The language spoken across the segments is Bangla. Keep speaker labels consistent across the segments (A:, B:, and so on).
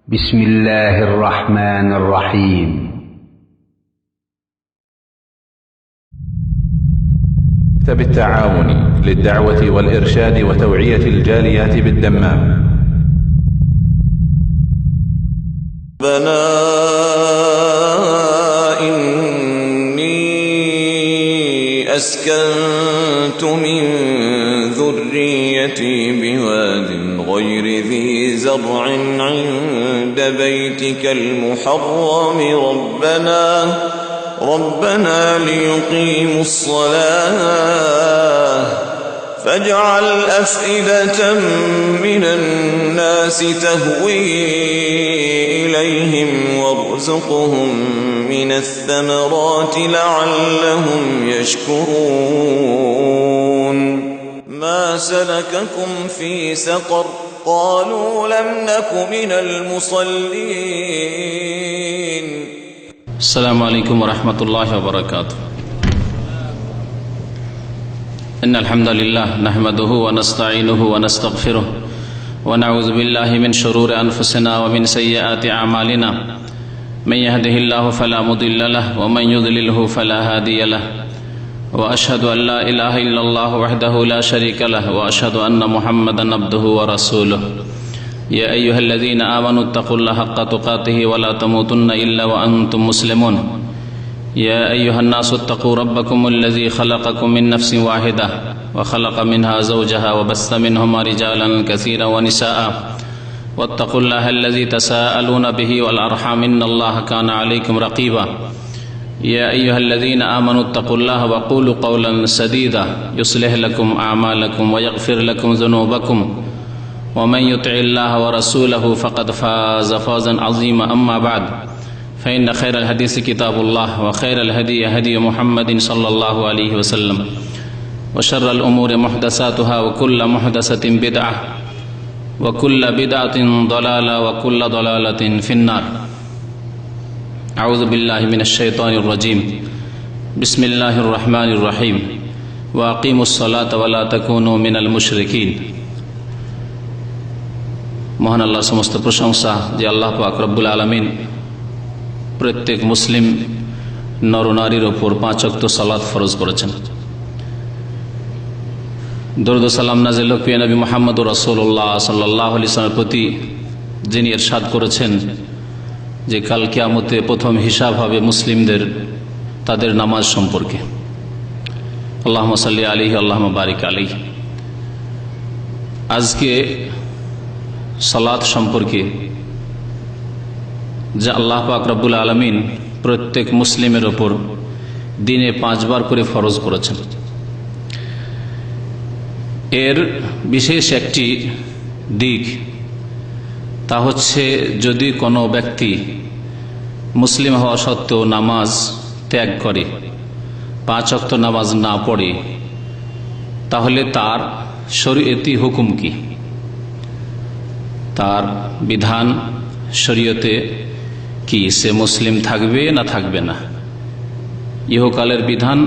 A: بسم الله الرحمن الرحيم
B: مكتب التعاون للدعوة والإرشاد وتوعية الجاليات بالدمام.
C: ربنا إني أسكنت من ذريتي بواد غير ذي زرع عند بيتك المحرم ربنا ليقيموا الصلاة فاجعل أفئدة من الناس تهوي إليهم وارزقهم من الثمرات لعلهم يشكرون ما سلككم في سقر قالوا لم نك من المصلين.
D: السلام عليكم ورحمة الله وبركاته. إن الحمد لله نحمده ونستعينه ونستغفره ونعوذ بالله من شرور أنفسنا ومن سيئات أعمالنا من يهده الله فلا مضل له ومن يضلله فلا هادي له وأشهد أن لا إله إلا الله وحده لا شريك له وأشهد أن محمدا عبده ورسوله. يا أيها الذين آمنوا اتقوا الله حق تقاته ولا تموتن إلا وأنتم مسلمون. يا أيها الناس اتقوا ربكم الذي خلقكم من نفس واحدة وخلق منها زوجها وبث منهما رجالا كثيرا ونساء واتقوا الله الذي تساءلون به والأرحام إن الله كان عليكم رقيبا. يا أيها الذين آمنوا اتقوا الله وقولوا قولا سديدا يصلح لكم أعمالكم ويغفر لكم ذنوبكم ومن يطع الله ورسوله فقد فاز فوزا عظيما. أما بعد فإن خير الحديث كتاب الله وخير الهدي هدي محمد صلى الله عليه وسلم وشر الأمور محدثاتها وكل محدثة بدعة وكل بدعة ضلالة وكل ضلالة في النار. أعوذ بالله من الشيطان الرجيم. بسم الله الرحمن الرحيم. وأقيموا الصلاة ولا تكونوا من المشركين. মহান আল্লাহর সমস্ত প্রশংসা যে আল্লাহ পাক রব্বুল আলামিন প্রত্যেক মুসলিম নরনারীর ওপর 5 ওয়াক্ত সালাত ফরজ করেছেন। দরুদ ও সালাম নাযিল হোক প্রিয় নবী মুহাম্মদুর রাসূলুল্লাহ সাল্লাল্লাহু আলাইহি ওয়াসাল্লামের প্রতি, যিনি ইরশাদ করেছেন যে কাল কিয়ামতে প্রথম হিসাব হবে মুসলিমদের তাদের নামাজ সম্পর্কে। আল্লাহুম্মা সাল্লি আলাইহি আল্লাহুম্মা বারিক আলাইহি। আজকে সালাত সম্পর্কে যা আল্লাহ পাক রব্বুল আলামিন প্রত্যেক মুসলিমের ওপর দিনে 5 বার করে ফরজ করেছেন, এর বিশেষ একটি দিক তা হচ্ছে যদি কোনো ব্যক্তি মুসলিম হওয়া সত্ত্বেও নামাজ ত্যাগ করে, 5 ওয়াক্ত নামাজ না পড়ে, তাহলে তার শরীয়তি হুকুম কি, তার বিধান শরীয়তে কি, সে মুসলিম থাকবে না থাকবে না, ইহকালের বিধান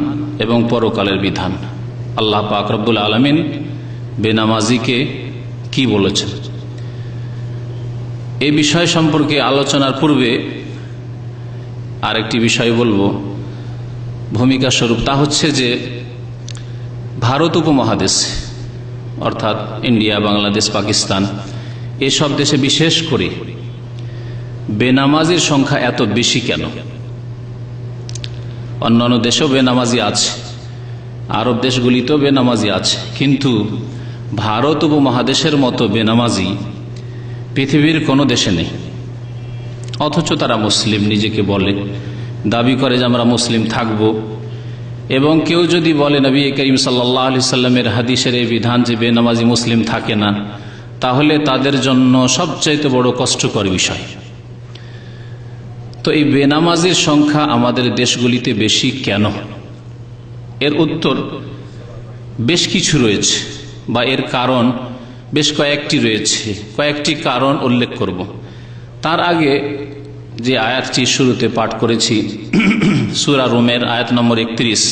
D: এবং পরকালের বিধান। আল্লাহ পাক রব্বুল আলামিন বেনামাজিকে কি বলেছেন, এই বিষয় সম্পর্কে আলোচনার পূর্বে আরেকটি বিষয় বলবো ভূমিকা স্বরূপ। তা হচ্ছে যে ভারত উপমহাদেশ অর্থাৎ ইন্ডিয়া, বাংলাদেশ, পাকিস্তান এসব দেশে বিশেষ করে বেনামাজির সংখ্যা এত বেশি কেন? অন্যান্য দেশেও বেনামাজি আছে, আরব দেশগুলিতেও বেনামাজি আছে, কিন্তু ভারত উপমহাদেশের মতো বেনামাজি পৃথিবীর কোনো দেশে নেই। অথচ তারা মুসলিম নিজেকে বলে, দাবি করে যে আমরা মুসলিম থাকব। এবং কেউ যদি বলে নবী করিম সাল্লাল্লাহু আলাইহি সাল্লামের হাদিসের এই বিধান যে বেনামাজি মুসলিম থাকে না, তাহলে তাদের জন্য সবচাইতে বড় কষ্টকর বিষয়। তো এই বেনামাজির সংখ্যা আমাদের দেশগুলিতে বেশি কেন? এর উত্তর বেশ কিছু রয়েছে, বা এর কারণ বেশ কয়েকটি রয়েছে। কয়েকটি কারণ উল্লেখ করব। তার আগে যে আয়াতটি শুরুতে পাঠ করেছি সূরা রুমের আয়াত নম্বর 31,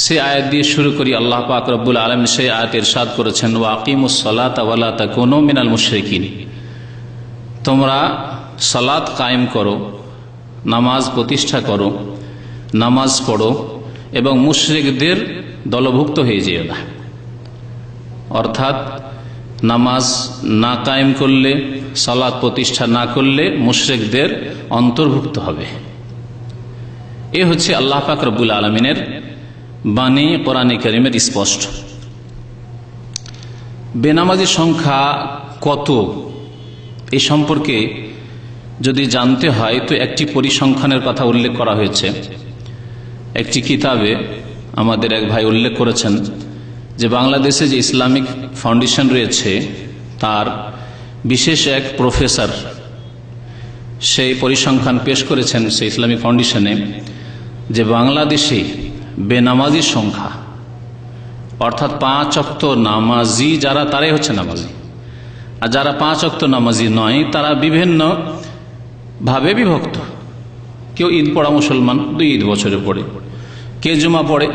D: সে আয়াত দিয়ে শুরু করি। আল্লাহ পাক রব্বুল আলামিন সেই আয়াতে ইরশাদ করেছেন, ওয়া আকিমুস সালাতা ওয়া লা তাকুনু মিনাল মুশরিকিন। তোমরা সালাত কায়েম করো, নামাজ প্রতিষ্ঠা করো, নামাজ পড়ো এবং মুশরিকদের দলভুক্ত হয়ে যেও না। অর্থাৎ নামাজ না কায়েম করলে, সালাত প্রতিষ্ঠা না করলে মুশরিকদের অন্তর্ভুক্ত হবে। এ হচ্ছে আল্লাহ পাক রব্বুল আলামিনের বাণী, কোরআনে কারীমের স্পষ্ট। বেনামাজির সংখ্যা কত এই সম্পর্কে যদি জানতে হয় তো একটি পরিসংখ্যানের কথা উল্লেখ করা হয়েছে। একটি কিতাবে আমাদের এক ভাই উল্লেখ করেছেন যে বাংলাদেশে যে ইসলামিক ফাউন্ডেশন রয়েছে তার বিশেষ এক প্রফেসর সেই পরিসংখ্যান পেশ করেছেন সেই ইসলামিক ফাউন্ডেশনে, যে বাংলাদেশে বেনামাজির সংখ্যা, অর্থাৎ 5 ওয়াক্ত নামাজি যারা, তারাই হচ্ছে নামাজি, আর যারা 5 ওয়াক্ত নামাজি নয় তারা বিভিন্ন ভাবে বিভক্ত। কেউ ঈদ পড়া মুসলমান, 2 ঈদ বছরে পড়ে, কেউ জুমা পড়ে,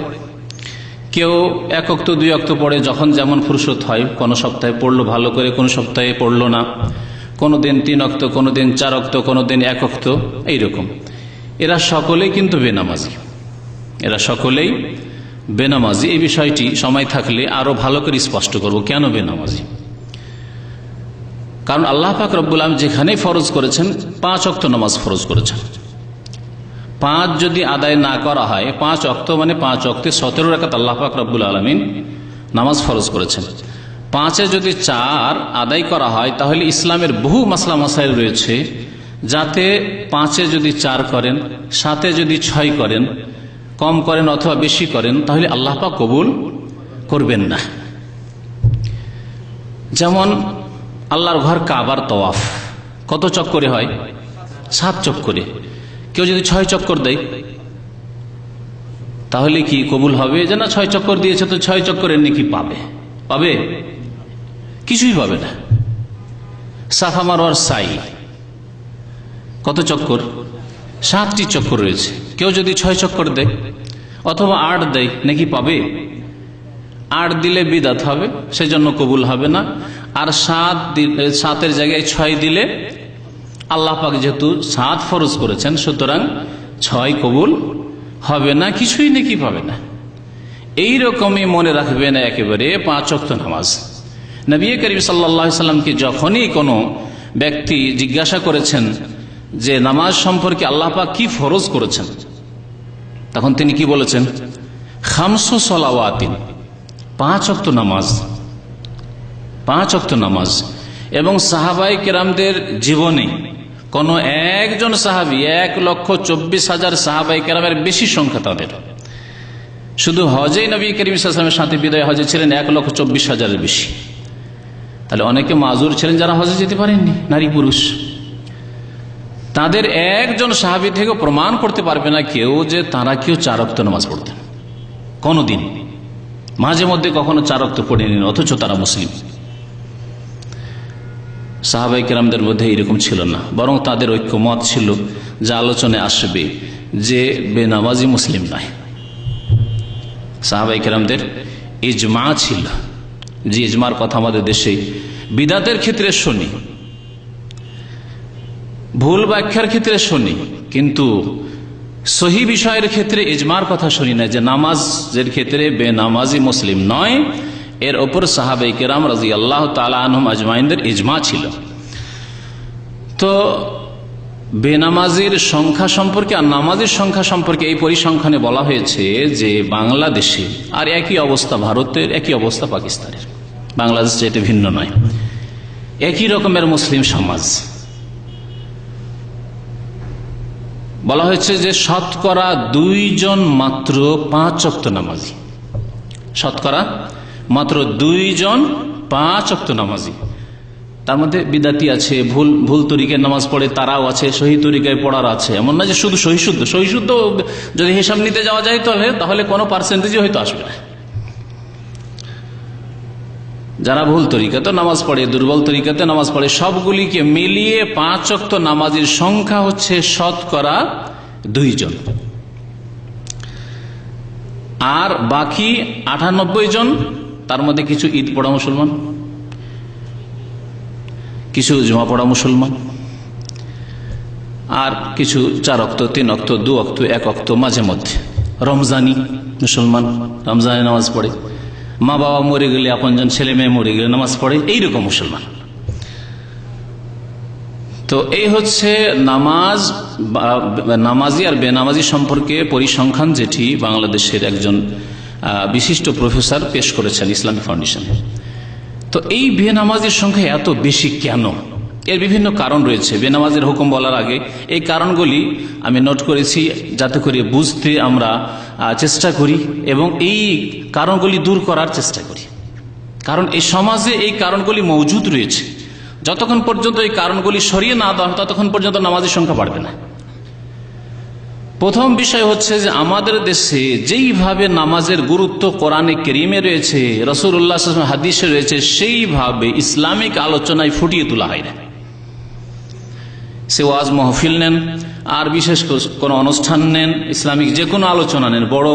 D: কেউ 1 ওয়াক্ত 2 ওয়াক্ত পড়ে, যখন যেমন ফুরসত হয়। কোনো সপ্তাহে পড়লো ভালো করে, কোনো সপ্তাহে পড়লো না, কোনো দিন 3 ওয়াক্ত, কোনো দিন 4 ওয়াক্ত, কোনো দিন 1 ওয়াক্ত, এইরকম। এরা সকলেই কিন্তু বেনামাজি, এরা সকলেই বেনামাজি। এই বিষয়টি সময় থাকলে আরো ভালো করে স্পষ্ট করব কেন বেনামাজি। কারণ আল্লাহ পাক রব্বুল আলামিন যেখানে ফরজ করেছেন 5 ওয়াক্ত নামাজ ফরজ করেছেন। 5 যদি আদায় না করা হয়, 5 ওয়াক্ত মানে 5 ওয়াক্তে 17 রাকাত আল্লাহ পাক রব্বুল আলামিন নামাজ ফরজ করেছেন। 5-এ যদি 4 আদায় করা হয় তাহলে ইসলামের বহু মাসলা মাসাইল রয়েছে, যাতে 5-এ যদি 4 করেন, 7-এ যদি 6 করেন, কম করেন অথবা বেশি করেন, তাহলে আল্লাহ পাক কবুল করবেন না। যেমন আল্লাহর ঘর কাবার তওয়াফ কত চক্করে হয়? 7 চক্করে। কেউ যদি 6 চক্কর দেয় তাহলে কি কবুল হবে? যে না, 6 চক্কর দিয়েছে তো 6 চক্করের নেকি পাবে? পাবে? কিছুই পাবে না। সাফা মারওয়ার সাই কত চক্কর? 7টি চক্কর রয়েছে। কেউ যদি 6 চক্কর দেয় অথবা 8 দেয়, নাকি পাবে? 8 দিলে বিদাত হবে, সেজন্য কবুল হবে না। আর 7-এর জায়গায় 6 দিলে আল্লাহ পাক যেহেতু 7 ফরজ করেছেন, সুতরাং 6 কবুল হবে না, কিছুই নাকি পাবে না। এইরকমই মনে রাখবেন একেবারে 5 ওয়াক্ত নামাজ। নবী করিম সাল্লাল্লাহু আলাইহি সাল্লামকে যখনই কোনো ব্যক্তি জিজ্ঞাসা করেছেন যে নামাজ সম্পর্কে আল্লাহ পাক কি ফরজ করেছেন, তখন তিনি কি বলেছেন? 5 সলাওয়াতিন, 5 ওয়াক্ত নামাজ, 5 ওয়াক্ত নামাজ। এবং সাহাবায়ে কেরামদের জীবনে কোন একজন সাহাবী, 1,24,000 সাহাবায়ে কেরামের বেশি সংখ্যা তাদের, শুধু হজেই নবী করিম সাল্লাল্লাহু আলাইহি ওয়াসাল্লামের সাথে বিদায় হজে ছিলেন 1,24,000-এর বেশি। তাহলে অনেকে মাজুর ছিলেন যারা হজে যেতে পারেননি, নারী পুরুষ। তাদের একজন সাহাবী থেকে প্রমাণ করতে পারবে না কেউ যে তারা কেউ 4 ওয়াক্ত নামাজ পড়তেন কোনদিন, মাঝে মধ্যে কখনো 4 ওয়াক্ত পড়েনি, অথচ তারা মুসলিম। সাহাবায়ে কেরামদের মধ্যে এরকম ছিল না, বরং তাদের ঐক্যমত ছিল, যা আলোচনায় আসবে, যে বেনামাজি মুসলিম নয়। সাহাবায়ে কেরামদের ইজমা ছিল, যে ইজমার কথা আমাদের দেশে বিদাতের ক্ষেত্রে শুনি, ভুল ব্যাখ্যার ক্ষেত্রে শুনি, কিন্তু সহি বিষয়ের ক্ষেত্রে ইজমার কথা শুনি না, যে নামাজের ক্ষেত্রে বেনামাজি মুসলিম নয়। এর ওপর সাহাবায়ে কেরাম রাদিয়াল্লাহু তাআলা আনহুম আজমাইনদের ইজমা ছিল। তো বেনামাজির সংখ্যা সম্পর্কে আর নামাজের সংখ্যা সম্পর্কে এই পরিসংখ্যানে বলা হয়েছে যে বাংলাদেশে, আর একই অবস্থা ভারতের, একই অবস্থা পাকিস্তানের, বাংলাদেশ যেতে ভিন্ন নয়, একই রকমের মুসলিম সমাজ। বলা হয়েছে যে শতকরা 2 জন মাত্র 5 ওয়াক্ত নামাজি, শতকরা মাত্র 2 জন 5 ওয়াক্ত নামাজি। তার মধ্যে বিদাতি আছে, ভুল তরিকায় নামাজ পড়ে তারাও আছে, সহি তরিকায় পড়ার আছে। এমন না যে শুধু সহিশুদ্ধ যদি হিসাব নিতে যাওয়া যায় তাহলে কোনো পার্সেন্টেজই হয়তো আসবে না। যারা ভুল তরিকাতে নামাজ পড়ে, দুর্বল তরিকাতে নামাজ পড়ে, সবগুলিকে মিলিয়ে 5 ওয়াক্ত নামাজের সংখ্যা হচ্ছে শতকরা 2 জন। আর বাকি 98 জন, তার মধ্যে কিছু ঈদ পড়া মুসলমান, কিছু জুমা পড়া মুসলমান, আর কিছু 4 ওয়াক্ত, 3 ওয়াক্ত, 2 ওয়াক্ত, 1 ওয়াক্ত মাঝে মধ্যে। রমজানি মুসলমান রমজানে নামাজ পড়ে, মা বাবা মরে গেলে, আপনজন ছেলে মেয়ে মরে গেলে নামাজ পড়ে, এইরকম মুসলমান। তো এই হচ্ছে নামাজ, নামাজি আর বেনামাজি সম্পর্কে পরিসংখ্যান, যেটি বাংলাদেশের একজন বিশিষ্ট প্রফেসর পেশ করেছেন ইসলামিক ফাউন্ডেশন। তো এই বেনামাজির সংখ্যা এত বেশি কেন? এর বিভিন্ন কারণ রয়েছে। বেনামাজের হুকুম বলার আগে এই কারণগুলি আমি নোট করেছি, যাতে করে বুঝতে আমরা চেষ্টা করি এবং এই কারণগুলি দূর করার চেষ্টা করি। কারণ এই সমাজে এই কারণগুলি মজুদ রয়েছে। যতক্ষণ পর্যন্ত এই কারণগুলি সরিয়ে না দেওয়া হয় ততক্ষণ পর্যন্ত নামাজের সংখ্যা বাড়বে না। প্রথম বিষয় হচ্ছে যে আমাদের দেশে যেইভাবে নামাজের গুরুত্ব কোরআনে কারীমে রয়েছে, রাসূলুল্লাহ সাল্লাল্লাহু আলাইহি ওয়াসাল্লাম হাদিসে রয়েছে, সেইভাবে ইসলামিক আলোচনায় ফুটিয়ে তোলা হয় না। সে ওয়াজ মাহফিল নেন আর বিশেষ কোনো অনুষ্ঠান নেন, ইসলামিক যে কোনো আলোচনা নেন, বড়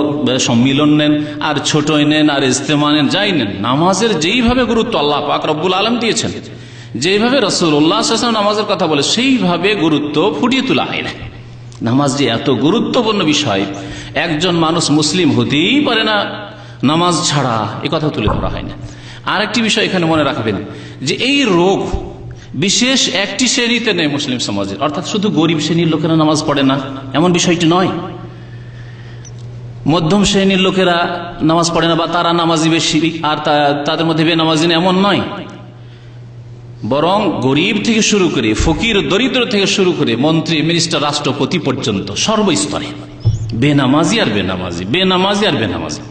D: সম্মিলন নেন আর ছোটই নেন আর ইজতেমা নেন, যাই নেন, নামাজের যেইভাবে গুরুত্ব আল্লাহ পাক রব্বুল আলামিন দিয়েছেন, যেইভাবে রাসূলুল্লাহ সাল্লাল্লাহু আলাইহি ওয়াসাল্লাম নামাজের কথা বলে, সেইভাবে গুরুত্ব ফুটিয়ে তোলা হয় না। নামাজ যে এত গুরুত্বপূর্ণ বিষয়, একজন মানুষ মুসলিম হতেই পারে না নামাজ ছাড়া, এ কথা তুলে ধরা হয় না। আরেকটি বিষয় এখানে মনে রাখবেন যে এই রোগ বিশেষ একটি শ্রেণীতে নেই মুসলিম সমাজের, অর্থাৎ শুধু গরিব শ্রেণীর লোকেরা নামাজ পড়ে না এমন বিষয়টি নয়, মধ্যম শ্রেণীর লোকেরা নামাজ পড়ে না বা তারা নামাজি বেশি আর তাদের মধ্যে বেনামাজি এমন নয়। বরং গরিব থেকে শুরু করে ফকির দরিদ্র থেকে শুরু করে মন্ত্রী মিনিস্টার রাষ্ট্রপতি পর্যন্ত সর্বস্তরে বেনামাজি আর বেনামাজি, বেনামাজি আর বেনামাজি।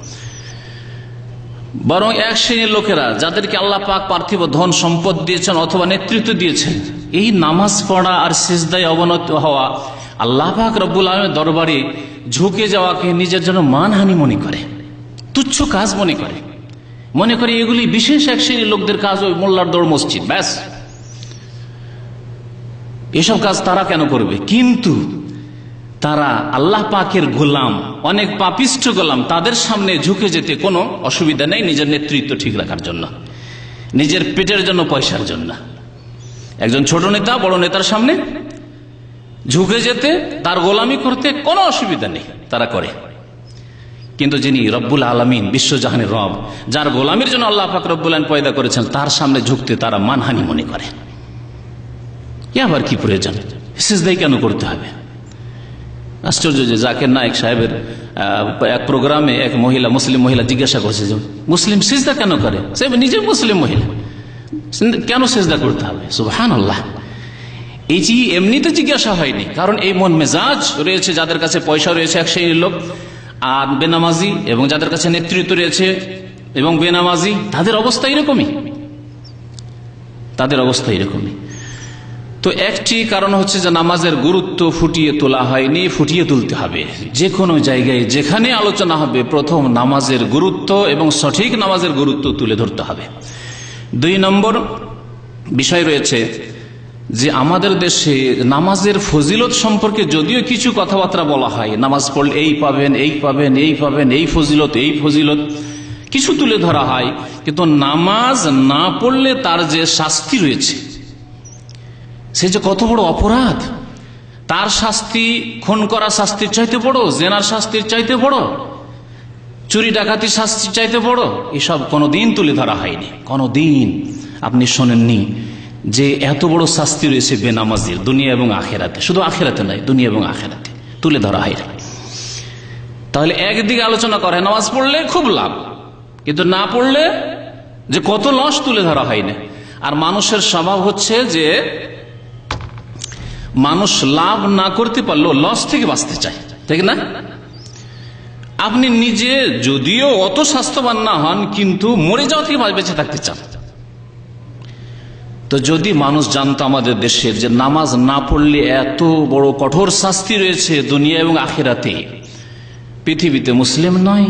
D: বরং এক শ্রেণীর লোকেরা যাদেরকে আল্লাহ পাক পার্থিব ধন সম্পদ দিয়েছেন অথবা নেতৃত্ব দিয়েছেন, এই নামাজ পড়া আর সিজদায় অবনত হওয়া, আল্লাহ পাক রব্বুল আলামিনের দরবারে ঝুঁকে যাওয়াকে নিজের জন্য মানহানি মনে করে, তুচ্ছ কাজ মনে করে, মনে করে এগুলি বিশেষ এক শ্রেণীর লোকদের কাজ, ওই মোল্লার দৌড় মসজিদ, ব্যাস এসব কাজ তারা কেন করবে? কিন্তু তারা আল্লাহ পাকের গোলাম, অনেক পাপিষ্ঠ গোলাম, তাদের সামনে ঝুঁকে যেতে কোনো অসুবিধা নেই, নিজের নেতৃত্ব ঠিক রাখার জন্য, নিজের পেটের জন্য, পয়সার জন্য। একজন ছোট নেতা বড় নেতার সামনে ঝুঁকে যেতে, তার গোলামি করতে কোনো অসুবিধা নেই, তারা করে। কিন্তু যিনি রব্বুল আলামিন, বিশ্বজাহানের রব, যার গোলামির জন্য আল্লাহ পাক রব্বুল আলামিন পয়দা করেছেন, তার সামনে ঝুঁকতে তারা মানহানি মনে করে। আবার কি প্রয়োজন? সিজদাই কেন করতে হবে? আশ্চর্য যে জাকির নায়েক সাহেবের এক প্রোগ্রামে এক মহিলা, মুসলিম মহিলা জিজ্ঞাসা করছে যে মুসলিম সিজদা কেন করে? সে নিজে মুসলিম মহিলা, কেন সিজদা করতে হবে? সুবহানাল্লাহ। এই যে এমনিতে জিজ্ঞাসা হয়নি, কারণ এই মন মেজাজ রয়েছে যাদের কাছে পয়সা রয়েছে এক শ্রেণীর লোক আর বেনামাজি, এবং যাদের কাছে নেতৃত্ব রয়েছে এবং বেনামাজি, তাদের অবস্থা এরকমই, তাদের অবস্থা এরকমই। তো একটি কারণ হচ্ছে যে নামাজের গুরুত্ব ফুটিয়ে তোলা হয়নি, ফুটিয়ে তুলতে হবে। যে কোনো জায়গায় যেখানে আলোচনা হবে, প্রথম নামাজের গুরুত্ব এবং সঠিক নামাজের গুরুত্ব তুলে ধরতে হবে। 2 নম্বর বিষয় রয়েছে যে আমাদের দেশে নামাজের ফজিলত সম্পর্কে যদিও কিছু কথাবার্তা বলা হয়, নামাজ পড়লে এই পাবেন, এই পাবেন, এই পাবেন, এই ফজিলত, এই ফজিলত কিছু তুলে ধরা হয়, কিন্তু নামাজ না পড়লে তার যে শাস্তি রয়েছে, সে যে কত বড় অপরাধ, তার শাস্তি খুন করা শাস্তির চাইতে বড়, জেনার শাস্তির চাইতে বড়, চুরি ডাকাতির শাস্তির চাইতে বড়, এসব কোনোদিন তুলে ধরা হয়নি। কোনোদিন আপনি শোনেননি যে এত বড় শাস্তি রয়েছে বেনামাজির, দুনিয়া এবং আখেরাতে। শুধু আখেরাতে নয়, দুনিয়া এবং আখেরাতে তুলে ধরা হয় না। তাহলে একদিকে আলোচনা করে নামাজ পড়লে খুব লাভ, কিন্তু না পড়লে যে কত লস তুলে ধরা হয় না। আর মানুষের স্বভাব হচ্ছে যে মানুষ লাভ না করতে পারলেও লস থেকে বাঁচতে চায়, ঠিক না? আপনি নিজে যদিও অত স্বাস্থ্যবান না হন, কিন্তু মরে যাওয়া থেকে বেঁচে থাকতে চান। তো যদি মানুষ জানতো আমাদের দেশের যে নামাজ না পড়লে এত বড় কঠোর শাস্তি রয়েছে দুনিয়া এবং আখিরাতে, পৃথিবীতে মুসলিম নয়,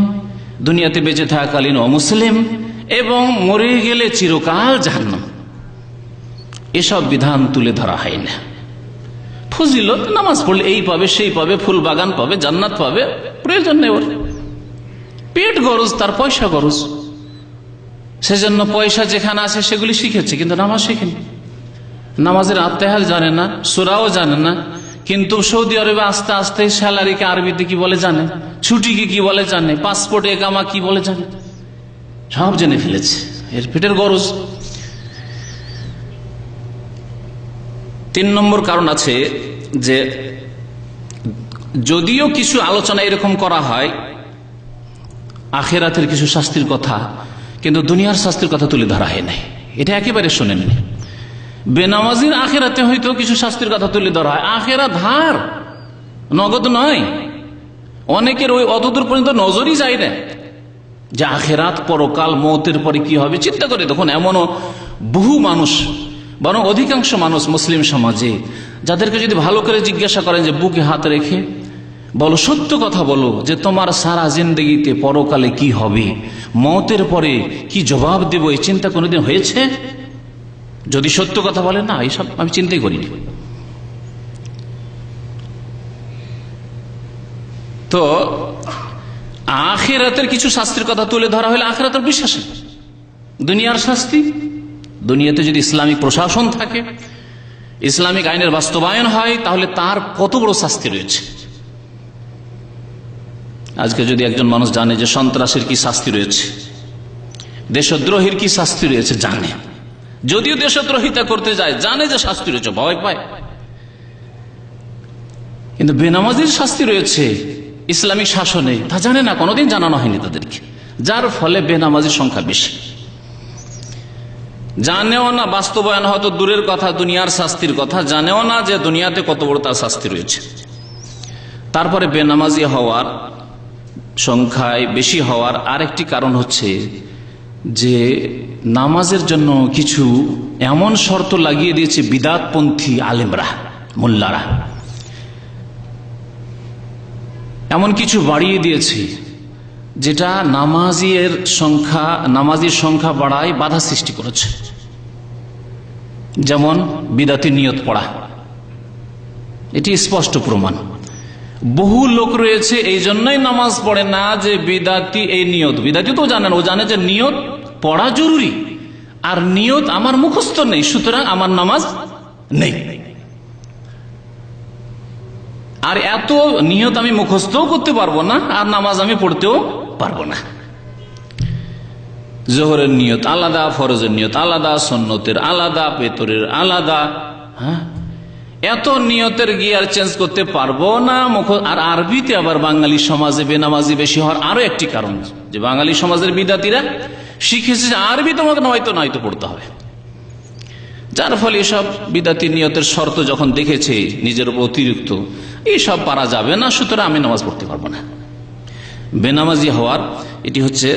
D: দুনিয়াতে বেঁচে থাকাকালীন অমুসলিম, এবং মরে গেলে চিরকাল জাহান্নাম, এসব বিধান তুলে ধরা হয় না। ফজিলত, নামাজ পড়লে এই পাবে, সেই পাবে, ফুল বাগান পাবে, জান্নাত পাবে, প্রয়োজন নেই ওর। পেট গরজ, তার পয়সা গরজ, সেজন্য পয়সা যেখানে আছে সেগুলি শিখেছে, কিন্তু নামাজ শেখেনি। নামাজের আত্মাহাত জানে না, সূরাও জানে না, কিন্তু সৌদি আরবে আস্তে আস্তে স্যালারিকে আরবিতে কি বলে জানে, ছুটিকে কি বলে জানে, পাসপোর্ট একামা কি বলে জানে, সব জেনে ফেলেছে। এর পেটের গরজ। 3 নম্বর কারণ আছে যে যদিও কিছু আলোচনা এরকম করা হয় আখিরাতের কিছু শাস্তির কথা, কিন্তু দুনিয়ার শাস্তির কথা তুলে ধরা হয় নাই। এটা একেবারে শোনেননি। বেনামাজির আখিরাতে হয়তো কিছু শাস্তির কথা তুলে ধরা হয়, আখিরাত ধার, নগদ নয়। অনেকের ওই অতদূর পর্যন্ত নজরই যায় না যে আখিরাত, পরকাল, মৌতের পরে কি হবে। চিন্তা করে দেখুন, এমনও বহু মানুষ, বরং অধিকাংশ মানুষ মুসলিম সমাজে, যাদেরকে যদি ভালো করে জিজ্ঞাসা করেন যে বুকে হাত রেখে বলো, সত্য কথা বলো, যে তোমার সারা জিন্দগিতে পরকালে কি হবে, মৌতের পরে কি জবাব দেব, এই চিন্তা কোনোদিন হয়েছে? যদি সত্য কথা বলে, না এইসব আমি চিন্তাই করিনি। তো আখিরাতের কিছু শাস্তির কথা তুলে ধরা হলে আখিরাতের বিশ্বাস নেই। দুনিয়ার শাস্তি, দুনিয়াতে যদি ইসলামিক প্রশাসন থাকে, ইসলামিক আইনের বাস্তবায়ন হয়, তাহলে তার কত বড় শাস্তি রয়েছে। আজকে যদি একজন মানুষ জানে যে সন্ত্রাসের কি শাস্তি রয়েছে, দেশদ্রোহীর কি শাস্তি রয়েছে, জানে, যদিও দেশদ্রোহিতা করতে যায় জানে যে শাস্তি রয়েছে, ভয় পায়। কিন্তু বেনামাজির শাস্তি রয়েছে ইসলামিক শাসনে, তা জানে না, কোনোদিন জানানো হয়নি তাদেরকে, যার ফলে বেনামাজির সংখ্যা বেশি। জানেও না বাস্তবায়ন, হয়তো দূরের কথা, দুনিয়ার শাস্তির কথা জানেও না যে দুনিয়াতে কত বড় তার শাস্তি রয়েছে। তারপরে বেনামাজি হওয়ার সংখ্যায় বেশি হওয়ার আরেকটি কারণ হচ্ছে যে নামাজের জন্য কিছু এমন শর্ত লাগিয়ে দিয়েছে বিদাতপন্থী আলেমরা, মোল্লারা, এমন কিছু বাড়িয়ে দিয়েছে যেটা নামাজির সংখ্যা বাড়ায় বাধা সৃষ্টি করেছে। যেমন বিদাতি নিয়ত পড়া, এটি স্পষ্ট প্রমাণ। বহু লোক রয়েছে এই জন্যই নামাজ পড়ে না যে বিদাতি এই নিয়ত, বিদাতি তো জানেন, ও জানে যে নিয়ত পড়া জরুরি, আর নিয়ত আমার মুখস্থ নেই, সুতরাং আমার নামাজ নেই। আর এত নিয়ত আমি মুখস্থও করতে পারবো না, আর নামাজ আমি পড়তেও পারবো না। জোহরের নিয়ত আলাদা, ফরজের নিয়ত আলাদা, সুন্নতের আলাদা, পেতরের আলাদা। হ্যাঁ, এত নিয়তের গিয়ার চেঞ্জ করতে পারবো না। আর আরবিতে আবার বাঙালি সমাজে বেনামাজি বেশি হওয়ার আরো একটি কারণ, যে বাঙালি সমাজের বিদাতিরা শিখেছে যে আরবি তোমাকে নয়তো পড়তে হবে, যার ফলে এসব বিদাতি নিয়তের শর্ত যখন দেখেছে নিজের উপর অতিরিক্ত, এইসব পারা যাবে না, সুতরাং আমি নামাজ পড়তে পারবো না। বেনামাজি হওয়ার এটি হচ্ছে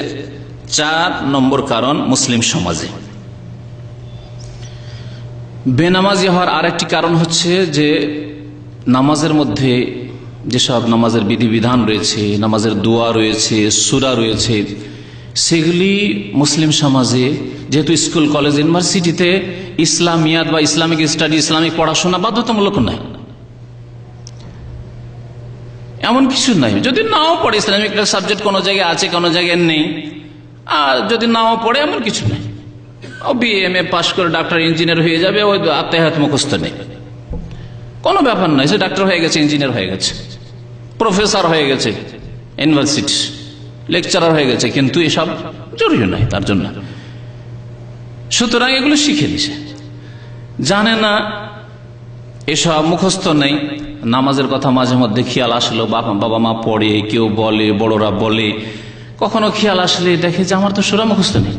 D: 4 নম্বর কারণ মুসলিম সমাজে। বেনামাজি হওয়ার আরেকটি কারণ হচ্ছে যে নামাজের মধ্যে যেসব নামাজের বিধিবিধান রয়েছে, নামাজের দোয়া রয়েছে, সূরা রয়েছে, সেগুলি মুসলিম সমাজে, যেহেতু স্কুল, কলেজ, ইউনিভার্সিটিতে ইসলামিয়াত বা ইসলামিক স্টাডি, ইসলামিক পড়াশোনা বাধ্যতামূলক নয়, এমন কিছু নাই। যদি নাও পড়ে, ইসলামিক সাবজেক্ট কোনো জায়গায় আছে, কোনো জায়গায় নেই, আর যদি নাও পড়ে এমন কিছু নেই। ও BA পাশ করে ডাক্তার, ইঞ্জিনিয়ার হয়ে যাবে, ওই আত্মাহাত মুখস্থ নেই, কোনো ব্যাপার নয়। সে ডাক্তার হয়ে গেছে, ইঞ্জিনিয়ার হয়ে গেছে, প্রফেসর হয়ে গেছে, ইউনিভার্সিটি লেকচারার হয়ে গেছে, কিন্তু এসব জরুরি নয় তার জন্য। সুতরাং এগুলো শিখে দিছে, জানে না, এসব মুখস্থ নেই। নামাজের কথা মাঝে মধ্যে খেয়াল আসলো, বাবা মা পড়ে, কেউ বলে, বড়রা বলে, কখনো খেয়াল আসলে দেখে যে আমার তো সূরা মুখস্থ নেই,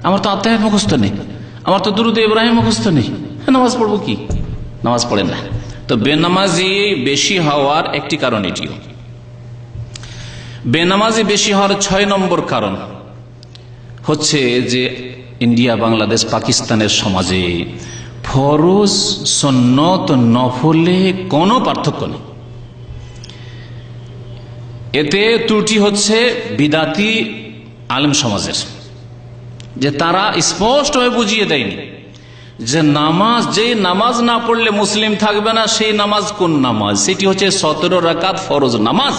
D: আমার তো আত্মাহাত মুখস্থ নেই, আমার তো দুরূদ ইব্রাহিম মুখস্থ নেই, নামাজ পড়বো কি? নামাজ পড়ে না। তো বেনামাজি বেশি হওয়ার একটি কারণ এটিও। বেনামাজি বেশি হওয়ার 6 নম্বর কারণ হচ্ছে যে ইন্ডিয়া, বাংলাদেশ, পাকিস্তানের সমাজে ফরজ, সুন্নত, নফলে কোনো পার্থক্য নেই। এতে ত্রুটি হচ্ছে বিদাতি আলেম সমাজের, যে তারা স্পষ্টভাবে বুঝিয়ে দেয়নি যে নামাজ না পড়লে মুসলিম থাকবে না, সেই নামাজ কোন নামাজ? সেটি হচ্ছে 17 রাকাত ফরজ নামাজ।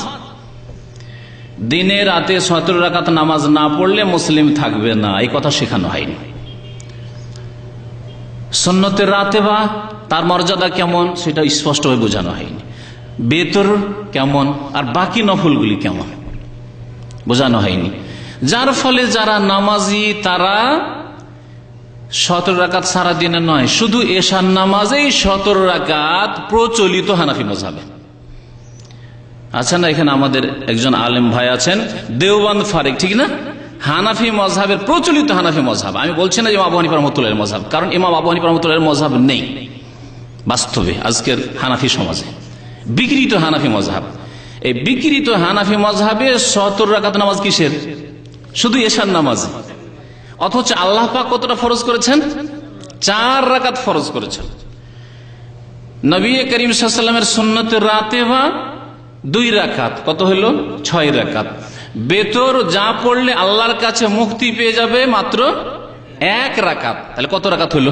D: দিনে রাতে 17 রাকাত নামাজ না পড়লে মুসলিম থাকবে না, এই কথা শেখানো হয়নি। 17 রাকাত নামাজ না পড়লে মুসলিম থাকবে না, এই কথা শেখানো হয়নি। 17 রাকাত নামাজ না পড়লে মুসলিম থাকবে না, এই কথা শেখানো হয়নি। 17 রাকাত নামাজ না পড়লে মুসলিম থাকবে না, এই কথা শেখানো হয়নি। সুন্নতের রাতেবা তার মর্যাদা কেমন সেটা স্পষ্টভাবে বোঝানো হয়নি। বেতর কেমন আর বাকি নফলগুলি কেমন বোঝানো হয়নি। যার ফলে যারা নামাজি তারা 17 রাকাত সারা দিনে নয়, শুধু এশার নামাজেই 17 রাকাত প্রচলিত হানাফি মযহাবে। আচ্ছা না, এখানে আমাদের একজন আলেম ভাই আছেন দেওবন্দ ফারিক, ঠিক না? হানাফি মযহাবের প্রচলিত হানাফি মযহাব, আমি বলছি না ইমাম আবু হানিফা রাহমাতুল্লাহির মযহাব, কারণ ইমাম আবু হানিফা রাহমাতুল্লাহির মযহাব নেই বাস্তবে আজকের হানাফি সমাজে, বিকৃত হানাফি মযহাব। এই বিকৃত হানাফি মযহাবে 17 রাকাত নামাজ কিসের? শুধু এশার নামাজ। অথচ আল্লাহ পাক কতটা ফরজ করেছেন? 4 রাকাত ফরজ করেছেন। নবী করিম সাল্লাল্লাহু আলাইহি ওয়াসাল্লামের সুন্নতের রাতেবা 2 রাকাত, কত হলো? 6 রাকাত। বেতর যা পড়লে আল্লাহর কাছে মুক্তি পেয়ে যাবে মাত্র 1 রাকাত, তাহলে কত রাকাত হলো?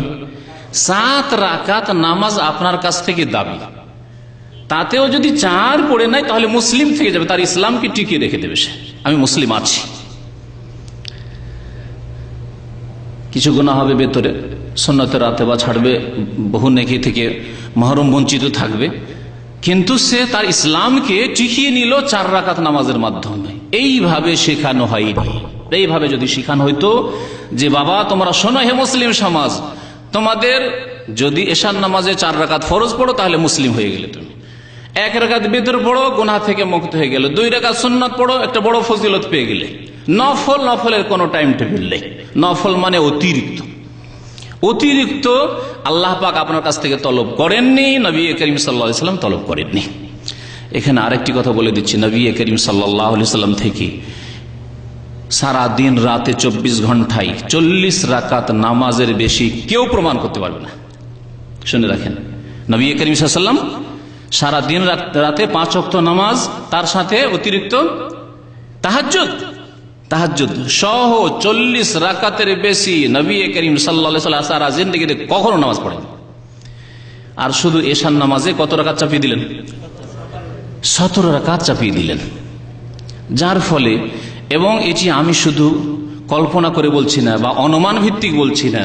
D: 7 রাকাত নামাজ আপনার কাছ থেকে দাবি। তাতেও যদি 4 পড়ে নাই তাহলে মুসলিম থেকে যাবে, তার ইসলামকে টিকিয়ে রেখে দেবে সে, আমি মুসলিম আছি। কিছু গুনাহ হবে ভেতরে, সুন্নতের রাতে বা ছাড়বে, বহু নেকি থেকে মাহরুম বঞ্চিত থাকবে, কিন্তু সে তার ইসলামকে টিকিয়ে নিল 4 রাকাত নামাজের মাধ্যমে। এইভাবে শেখানো হয়নি। এইভাবে যদি শেখানো হইতো যে বাবা তোমরা শোনো হে মুসলিম সমাজ, তোমাদের যদি এশার নামাজে 4 রাকাত ফরজ পড়ো তাহলে মুসলিম হয়ে গেলে, তুমি 1 রাকাত বেতর পড়ো গুনাহ থেকে মুক্ত হয়ে গেল, 2 রাকাত সুন্নাত পড়ো একটা বড় ফজিলত পেয়ে গেলে। নফলের কোনো টাইম টেবিল নেই। নফল মানে অতিরিক্ত আল্লাহ পাক আপনার কাছ থেকে তলব করেননি, নবী করিম সাল্লাল্লাহু আলাইহি ওয়াসাল্লাম তলব করেননি। এখানে আরেকটি কথা বলে দিচ্ছি, নবী করিম সাল্লাল্লাহু আলাইহি ওয়াসাল্লাম থেকে সারা দিন রাতে 24 ঘন্টায় 40 রাকাত নামাজের বেশি কেউ প্রমাণ করতে পারবে না। শুনে রাখেন, নবী করিম সাল্লাল্লাহু আলাইহি ওয়াসাল্লাম সারা দিন রাতে 5 ওয়াক্ত নামাজ, তার সাথে অতিরিক্ত তাহাজ্জুদ সহ 40 রাকাতের বেশি নবী করিম সাল্লাল্লাহু আলাইহি ওয়াসাল্লাম সারা জিন্দেগিতে কখনো নামাজ পড়েন। আর শুধু এশার নামাজে কত রাকাত চাপিয়ে দিলেন? 17 রাকাত চাপিয়ে দিলেন। যার ফলে, এবং এটি আমি শুধু কল্পনা করে বলছি না বা অনুমান ভিত্তিক বলছি না,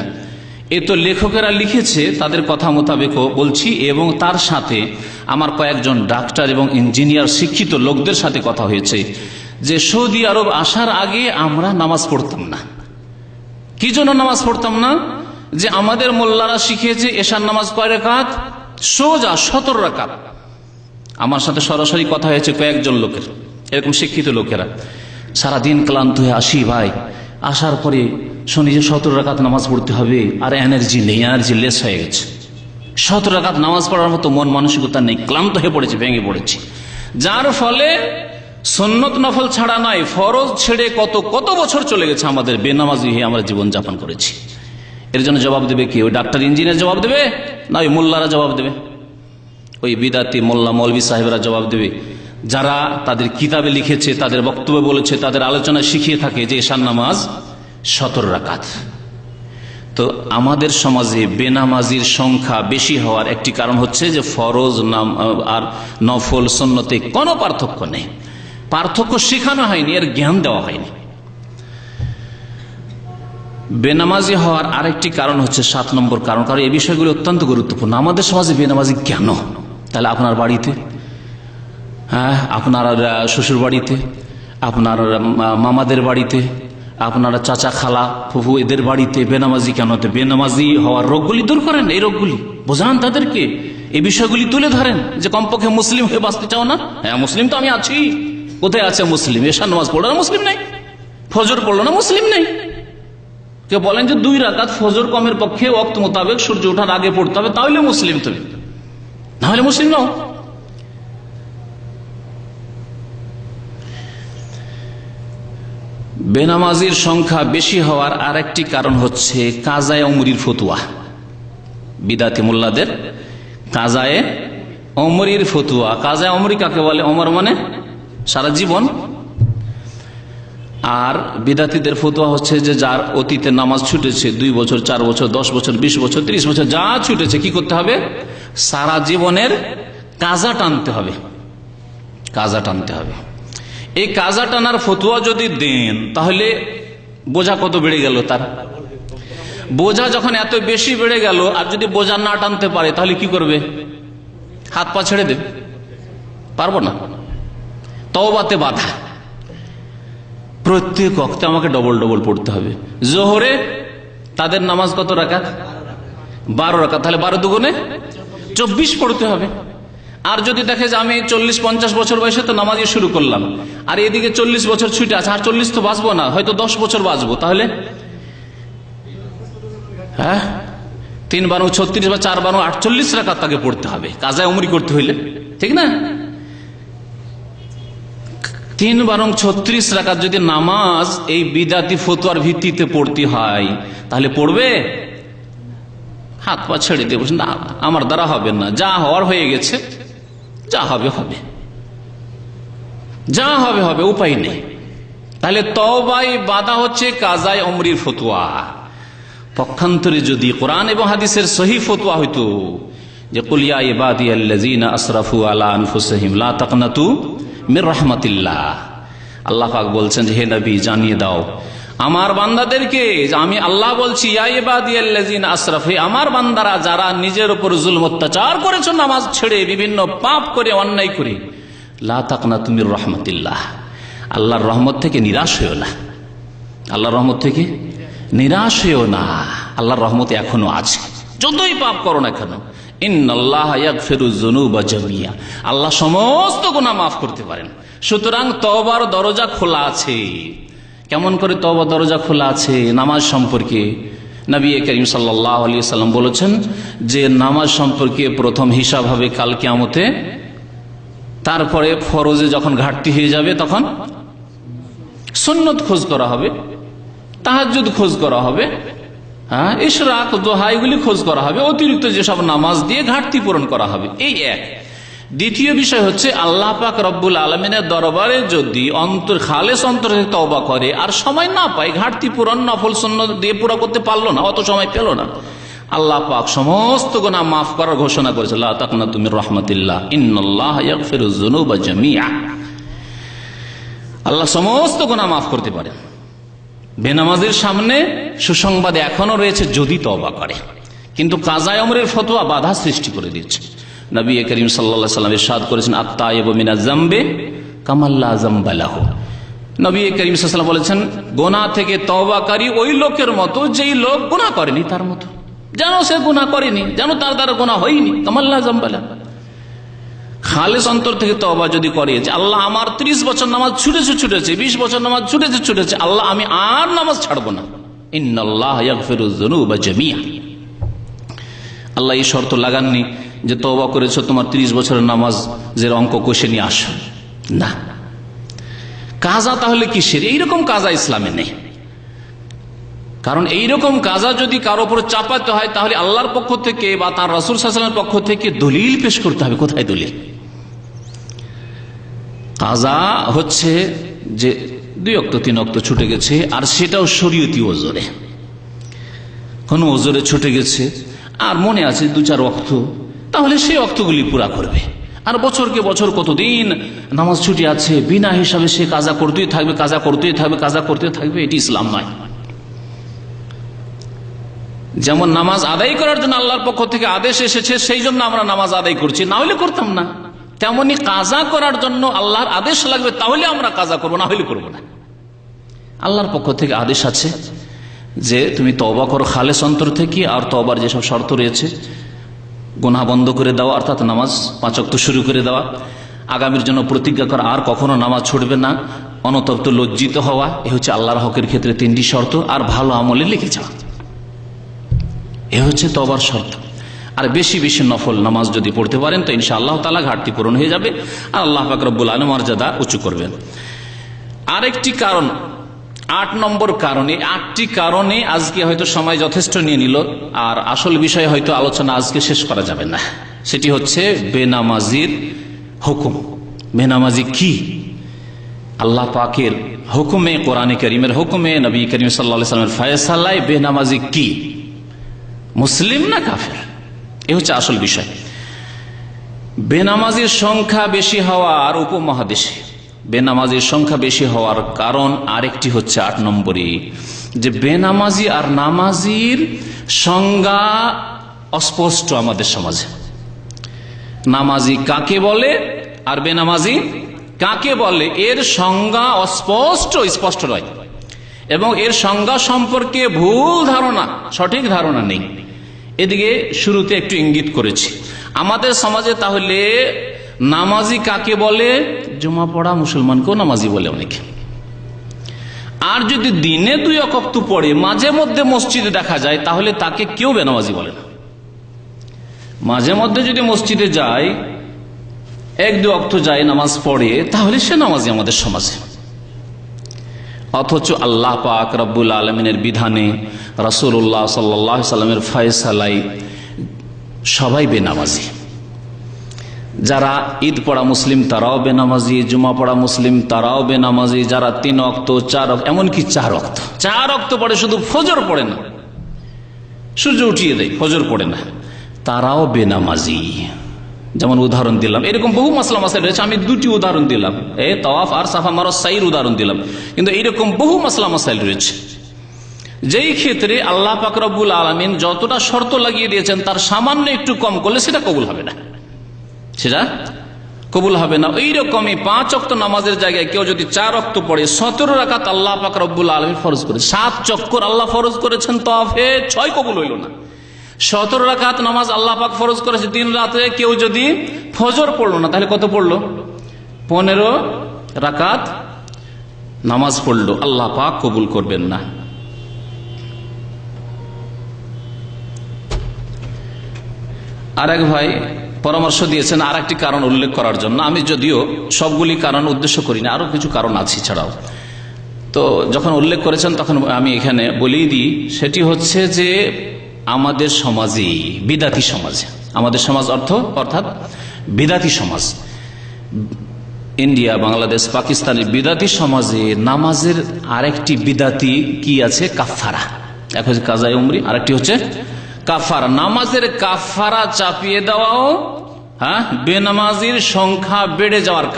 D: এ তো লেখকেরা লিখেছে, তাদের কথা মোতাবেকও বলছি, এবং তার সাথে আমার কয়েকজন ডাক্তার এবং ইঞ্জিনিয়ার শিক্ষিত লোকদের সাথে কথা হয়েছে যে সৌদি আরব আসার আগে আমরা নামাজ পড়তাম না। কি জন্য নামাজ পড়তাম না? যে আমাদের মোল্লারা শিখিয়েছে এশার নামাজ কয় রাকাত? সোজা 17 রাকাত। আমার সাথে সরাসরি কথা হয়েছে কয়েকজন লোকের, এরকম শিক্ষিত লোকেরা। সারাদিন ক্লান্ত হয়ে আসি ভাই, আসার পরে শুনি যে 17 রাকাত নামাজ পড়তে হবে, আর এনার্জি নেই, এনার্জি লেস হয়ে গেছে। 17 রাকাত নামাজ পড়ার মতো মন মানসিকতা নেই, ক্লান্ত হয়ে পড়েছে, ভেঙে পড়েছি। যার ফলে সুন্নত নফল ছাড়া নয়, ফরজ ছেড়ে কত বছর চলে গেছে আমাদের, বেনামাজি হয়ে আমরা জীবন যাপন করেছি। এর জন্য জবাব দেবে কি? ওই ডাক্তার ইঞ্জিনিয়ার জবাব দেবে, না ওই মোল্লারা জবাব দেবে? ওই বিদাতি মোল্লা মৌলভী সাহেবরা জবাব দেবে, যারা তাদের কিতাবে লিখেছে, তাদের বক্তব্য বলেছে, তাদের আলোচনায় শিখিয়ে থাকে যে এশার নামাজ 17 রাকাত। তো আমাদের সমাজে বেনামাজির সংখ্যা বেশি হওয়ার একটি কারণ হচ্ছে যে ফরজ আর নফল সুন্নতে কোনো পার্থক্য নেই, পার্থক্য শেখানো হয়নি, এর জ্ঞান দেওয়া হয়নি। বেনামাজি হওয়ার আরেকটি কারণ হচ্ছে 7 নম্বর কারণ, কারণ এই বিষয়গুলো অত্যন্ত গুরুত্বপূর্ণ। আমাদের সমাজে বেনামাজি কেন? তাহলে আপনার বাড়িতে, হ্যাঁ, আপনার শ্বশুর বাড়িতে, আপনার মামাদের বাড়িতে, আপনারা চাচা খালা ফুফু এদের বাড়িতে বেনামাজি কেন? বেনামাজি হওয়ার রোগগুলি দূর করেন, এই রোগগুলি বোঝান তাদেরকে, এই বিষয়গুলি তুলে ধরেন যে কমপক্ষে মুসলিম হয়ে বাঁচতে চাও না? হ্যাঁ, মুসলিম তো আমি আছি। কোথায় আছে মুসলিম? এশার নামাজ পড়লো না মুসলিম নেই, ফজর পড়লো না মুসলিম নেই। কেউ বলেন যে 2 রাকাত ফজর কমের পক্ষে ওয়াক্ত মোতাবেক সূর্য ওঠার আগে পড়তে হবে, তাহলে মুসলিম তুমি, না হলে মুসলিম নাও। বেনামাজির সংখ্যা বেশি হওয়ার আরেকটি কারণ হচ্ছে কাজায়ে উমরির ফতুয়া। বিদাতি মোল্লাদের কাজায়ে উমরির ফতুয়া। কাজায়ে উমরি কাকে বলে? ওমর মানে সারা জীবন, আর বিদাতিদের ফতুয়া হচ্ছে যে যার অতীতে নামাজ ছুটেছে 2 বছর, 4 বছর, 10 বছর, 20 বছর, 30 বছর, যা ছুটেছে কি করতে হবে? সারা জীবনের কাজা টানতে হবে, কাজা টানতে হবে। এই কাজা টানার ফতুয়া যদি দেন তাহলে বোঝা কত বেড়ে গেল তার। বোঝা যখন এত বেশি বেড়ে গেল, আর যদি বোঝা না টানতে পারে তাহলে কি করবে? হাত পা ছেড়ে দেবে, পারবো না। তওবাতে বাধা, প্রত্যেক ওয়াক্তে আমাকে ডবল ডবল পড়তে হবে। জোহরে তাদের নামাজ কত রাকাত? 12 রাকাত, তাহলে 12 দুগুণে 24 পড়তে হবে। আর যদি দেখে যে আমি 40-50 বছর বয়সে তো নামাজই শুরু করলাম, আর এদিকে 40 বছর ছুটে আছে, আর 40 তো বাঁচবো না, হয়তো 10 বছর বাঁচবো, তাহলে 3 বারো 36 বা 4 বারো 48 রাকাত তাকে পড়তে হবে কাজায়ে উমরি করতে হইলে, ঠিক না? 3 বারং 36 রাকাত যদি নামাজ এই বিদাতি ফতোয়ার ভিত্তিতে পড়তে হয়, তাহলে পড়বে? হাত পা ছেড়ে দিয়ে বলছেন, না আমার দ্বারা হবে না, যা হওয়ার হয়ে গেছে, যা হবে হবে, যা হবে হবে, উপায় নেই। তাহলে তওবায় বাধা হচ্ছে কাজায়ে উমরির ফতোয়া। পক্ষান্তরে যদি কোরআন এবং হাদিসের সহিহ ফতোয়া হইতো যে কুল ইয়া ইবাদিয়াল্লাযিনা আসরাফু আলা আনফুসিহিম লা তাকনাতু মির রাহমাতিল্লাহ, আল্লাহ পাক বলছেন যে হে নবী জানিয়ে দাও আমার বান্দাদেরকে, আমি আল্লাহ বলছি ইয়া ইবাদিয়াল্লাযিনা আসরাফু, আমার বান্দারা যারা নিজের উপর জুলম অত্যাচার করেছো নামাজ ছেড়ে, বিভিন্ন পাপ করে, অন্যায় করে, লা তাকনাতু মির রাহমাতিল্লাহ, আল্লাহর রহমত থেকে নিরাশ হইও না, আল্লাহর রহমত থেকে নিরাশ হইও না, আল্লাহর রহমত এখনো আছে, যতই পাপ করো না কেন। ইন্নাল্লাহা ইয়াগফিরুয যুনুবা জামিয়া, আল্লাহ সমস্ত গুনাহ মাফ করতে পারেন। সুতরাং তওবার দরজা খোলা আছে। কেমন করে তওবার দরজা খোলা আছে? নামাজ সম্পর্কে নবী করিম সাল্লাল্লাহু আলাইহি ওয়াসাল্লাম বলেছেন যে নামাজ সম্পর্কে প্রথম হিসাব হবে কাল কিয়ামতে, তারপরে ফরজে যখন ঘাটতি হয়ে যাবে তখন সুন্নত খোঁজ করা হবে, তাহাজ্জুদ খোঁজ করা হবে, ইশরাক দোহা এগুলি খোঁজ করা হবে, অতিরিক্ত যেসব নামাজ দিয়ে ঘাটতি পূরণ করা হবে। এই এক। দ্বিতীয় বিষয় হচ্ছে আল্লাহ পাক রব্বুল আলামিনের দরবারে যদি খালেস অন্তর থেকে তওবা করে আর সময় না পায়, ঘাটতি পূরণ নফল সুন্নাত দিয়ে পুরো করতে পারলো না, অত সময় পেল না, আল্লাহ পাক সমস্ত গুনাহ মাফ করার ঘোষণা করেছে, লা তাকনাতু মির রাহমাতিল্লাহ ইন্নাল্লাহা ইয়াগফিরুয যুনুবা জামিআ, আল্লাহ সমস্ত গুনাহ মাফ করতে পারে। বেনামাজির সামনে সুসংবাদ এখনো রয়েছে যদি তওবা করে, কিন্তু কাজায়ে উমরের ফতোয়া বাধা সৃষ্টি করে দিয়েছে। নবী করিম সাল্লাল্লাহু আলাইহি ওয়াসাল্লাম ইরশাদ করেছেন, আত-তাইয়িবু মিনাজ যামবি কামাল্লা যামবা লাহু, নবী করিম সাল্লাল্লাহু আলাইহি ওয়াসাল্লাম বলেছেন গুনাহ থেকে তওবাকারী ওই লোকের মতো যেই লোক গুনাহ করেনি তার মতো, যেন সে গুনাহ করেনি, যেন তার দ্বারা গুনাহ হয়নি, কামাল্লা যামবা লাহু। খালেস অন্তর থেকে তওবা যদি করে যে আল্লাহ আমার 30 বছর নামাজ ছুটেছে 20 বছর নামাজ ছুটেছে, আল্লাহ আমি আর নামাজ ছাড়বো না, ইন্নাল্লাহা ইয়াগফিরুয যুনুবা জামিআ, আল্লাহ এই শর্ত লাগাননি যে তওবা করেছো তোমার 30 বছরের নামাজের অঙ্ক কষে নিয়ে আসো না। কাজা তাহলে কিসের? এইরকম কাজা ইসলামে নেই, কারণ এইরকম কাজা যদি কারো উপর চাপাতে হয় তাহলে আল্লাহর পক্ষ থেকে বা তার রাসূল সাল্লাল্লাহু আলাইহি ওয়াসাল্লামের পক্ষ থেকে দলিল পেশ করতে হবে। কোথায় দলিল? কাজা হচ্ছে যে 2 ওয়াক্ত 3 ওয়াক্ত ছুটে গেছে, আর সেটাও শরীয়তি ওজরে, কোন ওজরে ছুটে গেছে আর মনে আছে 2-4 ওয়াক্ত, তাহলে সেই ওয়াক্তগুলি পুরা করবে। আর বছরকে বছর কতদিন নামাজ ছুটি আছে, বিনা হিসাবে সে কাজা করতেই থাকবে, এটি ইসলাম নয়। যেমন নামাজ আদায় করার জন্য আল্লাহর পক্ষ থেকে আদেশ এসেছে, সেই জন্য আমরা নামাজ আদায় করছি, না হলে করতাম না, তেমনি কাজা করার জন্য আল্লাহর আদেশ লাগবে, তাহলে আমরা কাজা করবো, না হলে করবো না। আল্লাহর পক্ষ থেকে আদেশ আছে যে তুমি তওবা করো খালেস অন্তর থেকে, আর তওবার যেসব শর্ত রয়েছে, গুনাহ বন্ধ করে দেওয়া, অর্থাৎ নামাজ 5 ওয়াক্ত শুরু করে দেওয়া, আগামীর জন্য প্রতিজ্ঞা করা আর কখনো নামাজ ছুটবে না, অনতপ্ত লজ্জিত হওয়া, এ হচ্ছে আল্লাহর হকের ক্ষেত্রে 3টি শর্ত, আর ভালো আমলে লিখে যাওয়া, এ হচ্ছে তওবার শর্ত। আর বেশি বেশি নফল নামাজ যদি পড়তে পারেন তো ইনশাআল্লাহ তাআলা ঘাটতি পূরণ হয়ে যাবে, আর আল্লাহ পাক রব্বুল আলামিন মর্যাদা উঁচু করবেন। আরেকটি কারণ, 8 নম্বর কারণে, 8টি কারণে আজকে হয়তো সময় যথেষ্ট নিয়ে নিল, আর আসল বিষয় হয়তো আলোচনা আজকে শেষ করা যাবে না, সেটি হচ্ছে বেনামাজির হুকুম। বেনামাজি কি? আল্লাহ পাকের হুকুমে, কোরআনে কারীমের হুকুমে, নবী করিম সাল্লাল্লাহু আলাইহি ওয়াসাল্লামের ফয়সালায় বেনামাজি কি, মুসলিম না কাফের? এ হচ্ছে আসল বিষয়। বেনামাজির সংখ্যা বেশি হওয়ার উপমহাদেশে বেনামাজির সংখ্যা বেশি হওয়ার কারণ আরেকটি হচ্ছে 8 নম্বরে, যে বেনামাজি আর নামাজির সংজ্ঞা অস্পষ্ট আমাদের সমাজে। নামাজি কাকে বলে আর বেনামাজি কাকে বলে এর সংজ্ঞা স্পষ্ট নয়, এবং এর সংজ্ঞা সম্পর্কে ভুল ধারণা, সঠিক ধারণা নেই। এদিকে শুরুতে একটু ইঙ্গিত করেছি। আমাদের সমাজে তাহলে নামাজি কাকে বলে? জুমা পড়া মুসলমানকেও নামাজি বলে অনেকে। আর যদি দিনে 2 ওয়াক্ত পড়ে মাঝে মধ্যে মসজিদে দেখা যায়, তাহলে তাকে কেউ বেনামাজি বলে না। মাঝে মধ্যে যদি মসজিদে যায়, 1-2 ওয়াক্ত যায়, নামাজ পড়ে, তাহলে সে নামাজি আমাদের সমাজে। অথচ আল্লাহ পাক রব্বুল আলামিনের বিধানে, রাসূলুল্লাহ সাল্লাল্লাহু আলাইহি সাল্লামের ফয়সালায় সবাই বেনামাজি। যারা ঈদ পড়া মুসলিম তারাও বেনামাজি, জুমা পড়া মুসলিম তারাও বেনামাজি, যারা 3 ওয়াক্ত 4 ওয়াক্ত এমনকি 4 ওয়াক্ত পড়ে, শুধু ফজর পড়ে না, সূর্য উঠিয়ে দেয়, ফজর পড়ে না, তারাও বেনামাজি। যেমন উদাহরণ দিলাম, এরকম বহু মাসলা মাসাইল রয়েছে, আমি 2টি উদাহরণ দিলাম, তাওয়াফ আর সাফা মারওয়া সাইর উদাহরণ দিলাম, কিন্তু এইরকম বহু মাসলা মাসাইল রয়েছে যেই ক্ষেত্রে আল্লাহ পাক রব্বুল আলামিন যতটা শর্ত লাগিয়ে দিয়েছেন তার সামান্য একটু কম করলে সেটা কবুল হবে না, এইরকমই 5 ওয়াক্ত নামাজের জায়গায় কেউ যদি 4 ওয়াক্ত পড়ে, 17 রাকাত আল্লাহ পাক রব্বুল আলামিন ফরজ করেছেন, 7 চক্কর আল্লাহ ফরজ করেছেন তাওয়াফে, 6 কবুল হইল না। 17 রাকাত নামাজ আল্লাহ পাক ফরজ করেছে 3 রাতে, কেউ যদি ফজর পড়লো না, তাহলে কত পড়লো? 15 রাকাত নামাজ পড়লো, আল্লাহ পাক কবুল করবেন না। আরেক ভাই পরামর্শ দিয়েছেন আর একটি কারণ উল্লেখ করার জন্য। আমি যদিও সবগুলি কারণ উদ্দেশ্য করি না, আরো কিছু কারণ আছে ছাড়াও, তো যখন উল্লেখ করেছেন তখন আমি এখানে বলেই দিই। সেটি হচ্ছে যে আমাদের সমাজে বিদাতি সমাজ, আমাদের সমাজ অর্থাৎ বিদাতি সমাজ, ইন্ডিয়া, বাংলাদেশ, পাকিস্তানের বিদাতি সমাজে নামাজের আরেকটি বিদাতি কি আছে? কাফারা। এক হচ্ছে কাজায়ে উমরি, আরেকটি হচ্ছে কাফারা। নামাজের কাফারা চাপিয়ে দেওয়াও বেনামাজির সংখ্যা বেড়ে যাওয়ার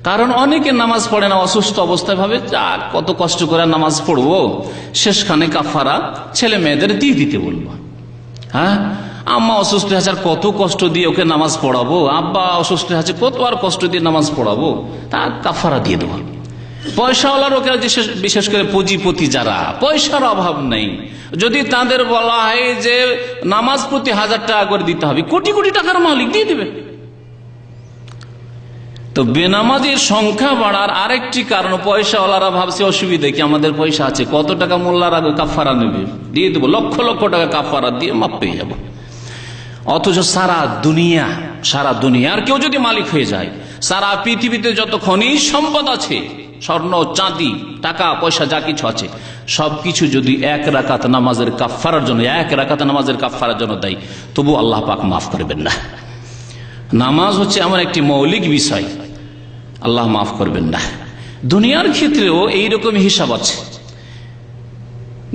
D: কারণ অনেকে নামাজ পড়ে না, অসুস্থ অবস্থায় ভাবে কত কষ্ট করে নামাজ পড়বো, শেষখানে কাফারা ছেলে মেয়েদের দিয়ে দিতে বলবো। আম্মা অসুস্থ আছে, আর কত কষ্ট দিয়ে ওকে নামাজ পড়াবো, আব্বা অসুস্থ আছে, কত আর কষ্ট দিয়ে নামাজ পড়াবো, তা কাফারা দিয়ে দেবো। পয়সাওয়ালার ওকে বিশেষ করে পুঁজিপতি যারা, পয়সার অভাব নেই, যদি তাদের বলা হয় যে নামাজ প্রতি 1000 টাকা করে দিতে হবে, কোটি কোটি টাকার মালিক দিয়ে দেবে। তো বেনামাজির সংখ্যা বাড়ার আরেকটি কারণ, পয়সাওয়ালারা ভাবছে অসুবিধা কি, আমাদের পয়সা আছে, কত টাকা মোল্লার আগে কাফারা নেবে, দিয়ে দেবো, লক্ষ লক্ষ টাকা কাফারা দিয়ে মাপ পেয়ে যাবো। অথচ সারা দুনিয়ার কেউ যদি মালিক হয়ে যায়, সারা পৃথিবীতে যত খনিজ সম্পদ আছে, স্বর্ণ চাঁদি টাকা পয়সা যা কিছু আছে, সবকিছু যদি 1 রাকাত নামাজের কাফারার জন্য, 1 রাকাত নামাজের কাফারার জন্য দেয়, তবু আল্লাহ পাক মাফ করবেন না। নামাজ হচ্ছে এমন একটি মৌলিক বিষয়, আল্লাহ মাফ করবেন না। দুনিয়ার ক্ষেত্রেও এইরকম হিসাব আছে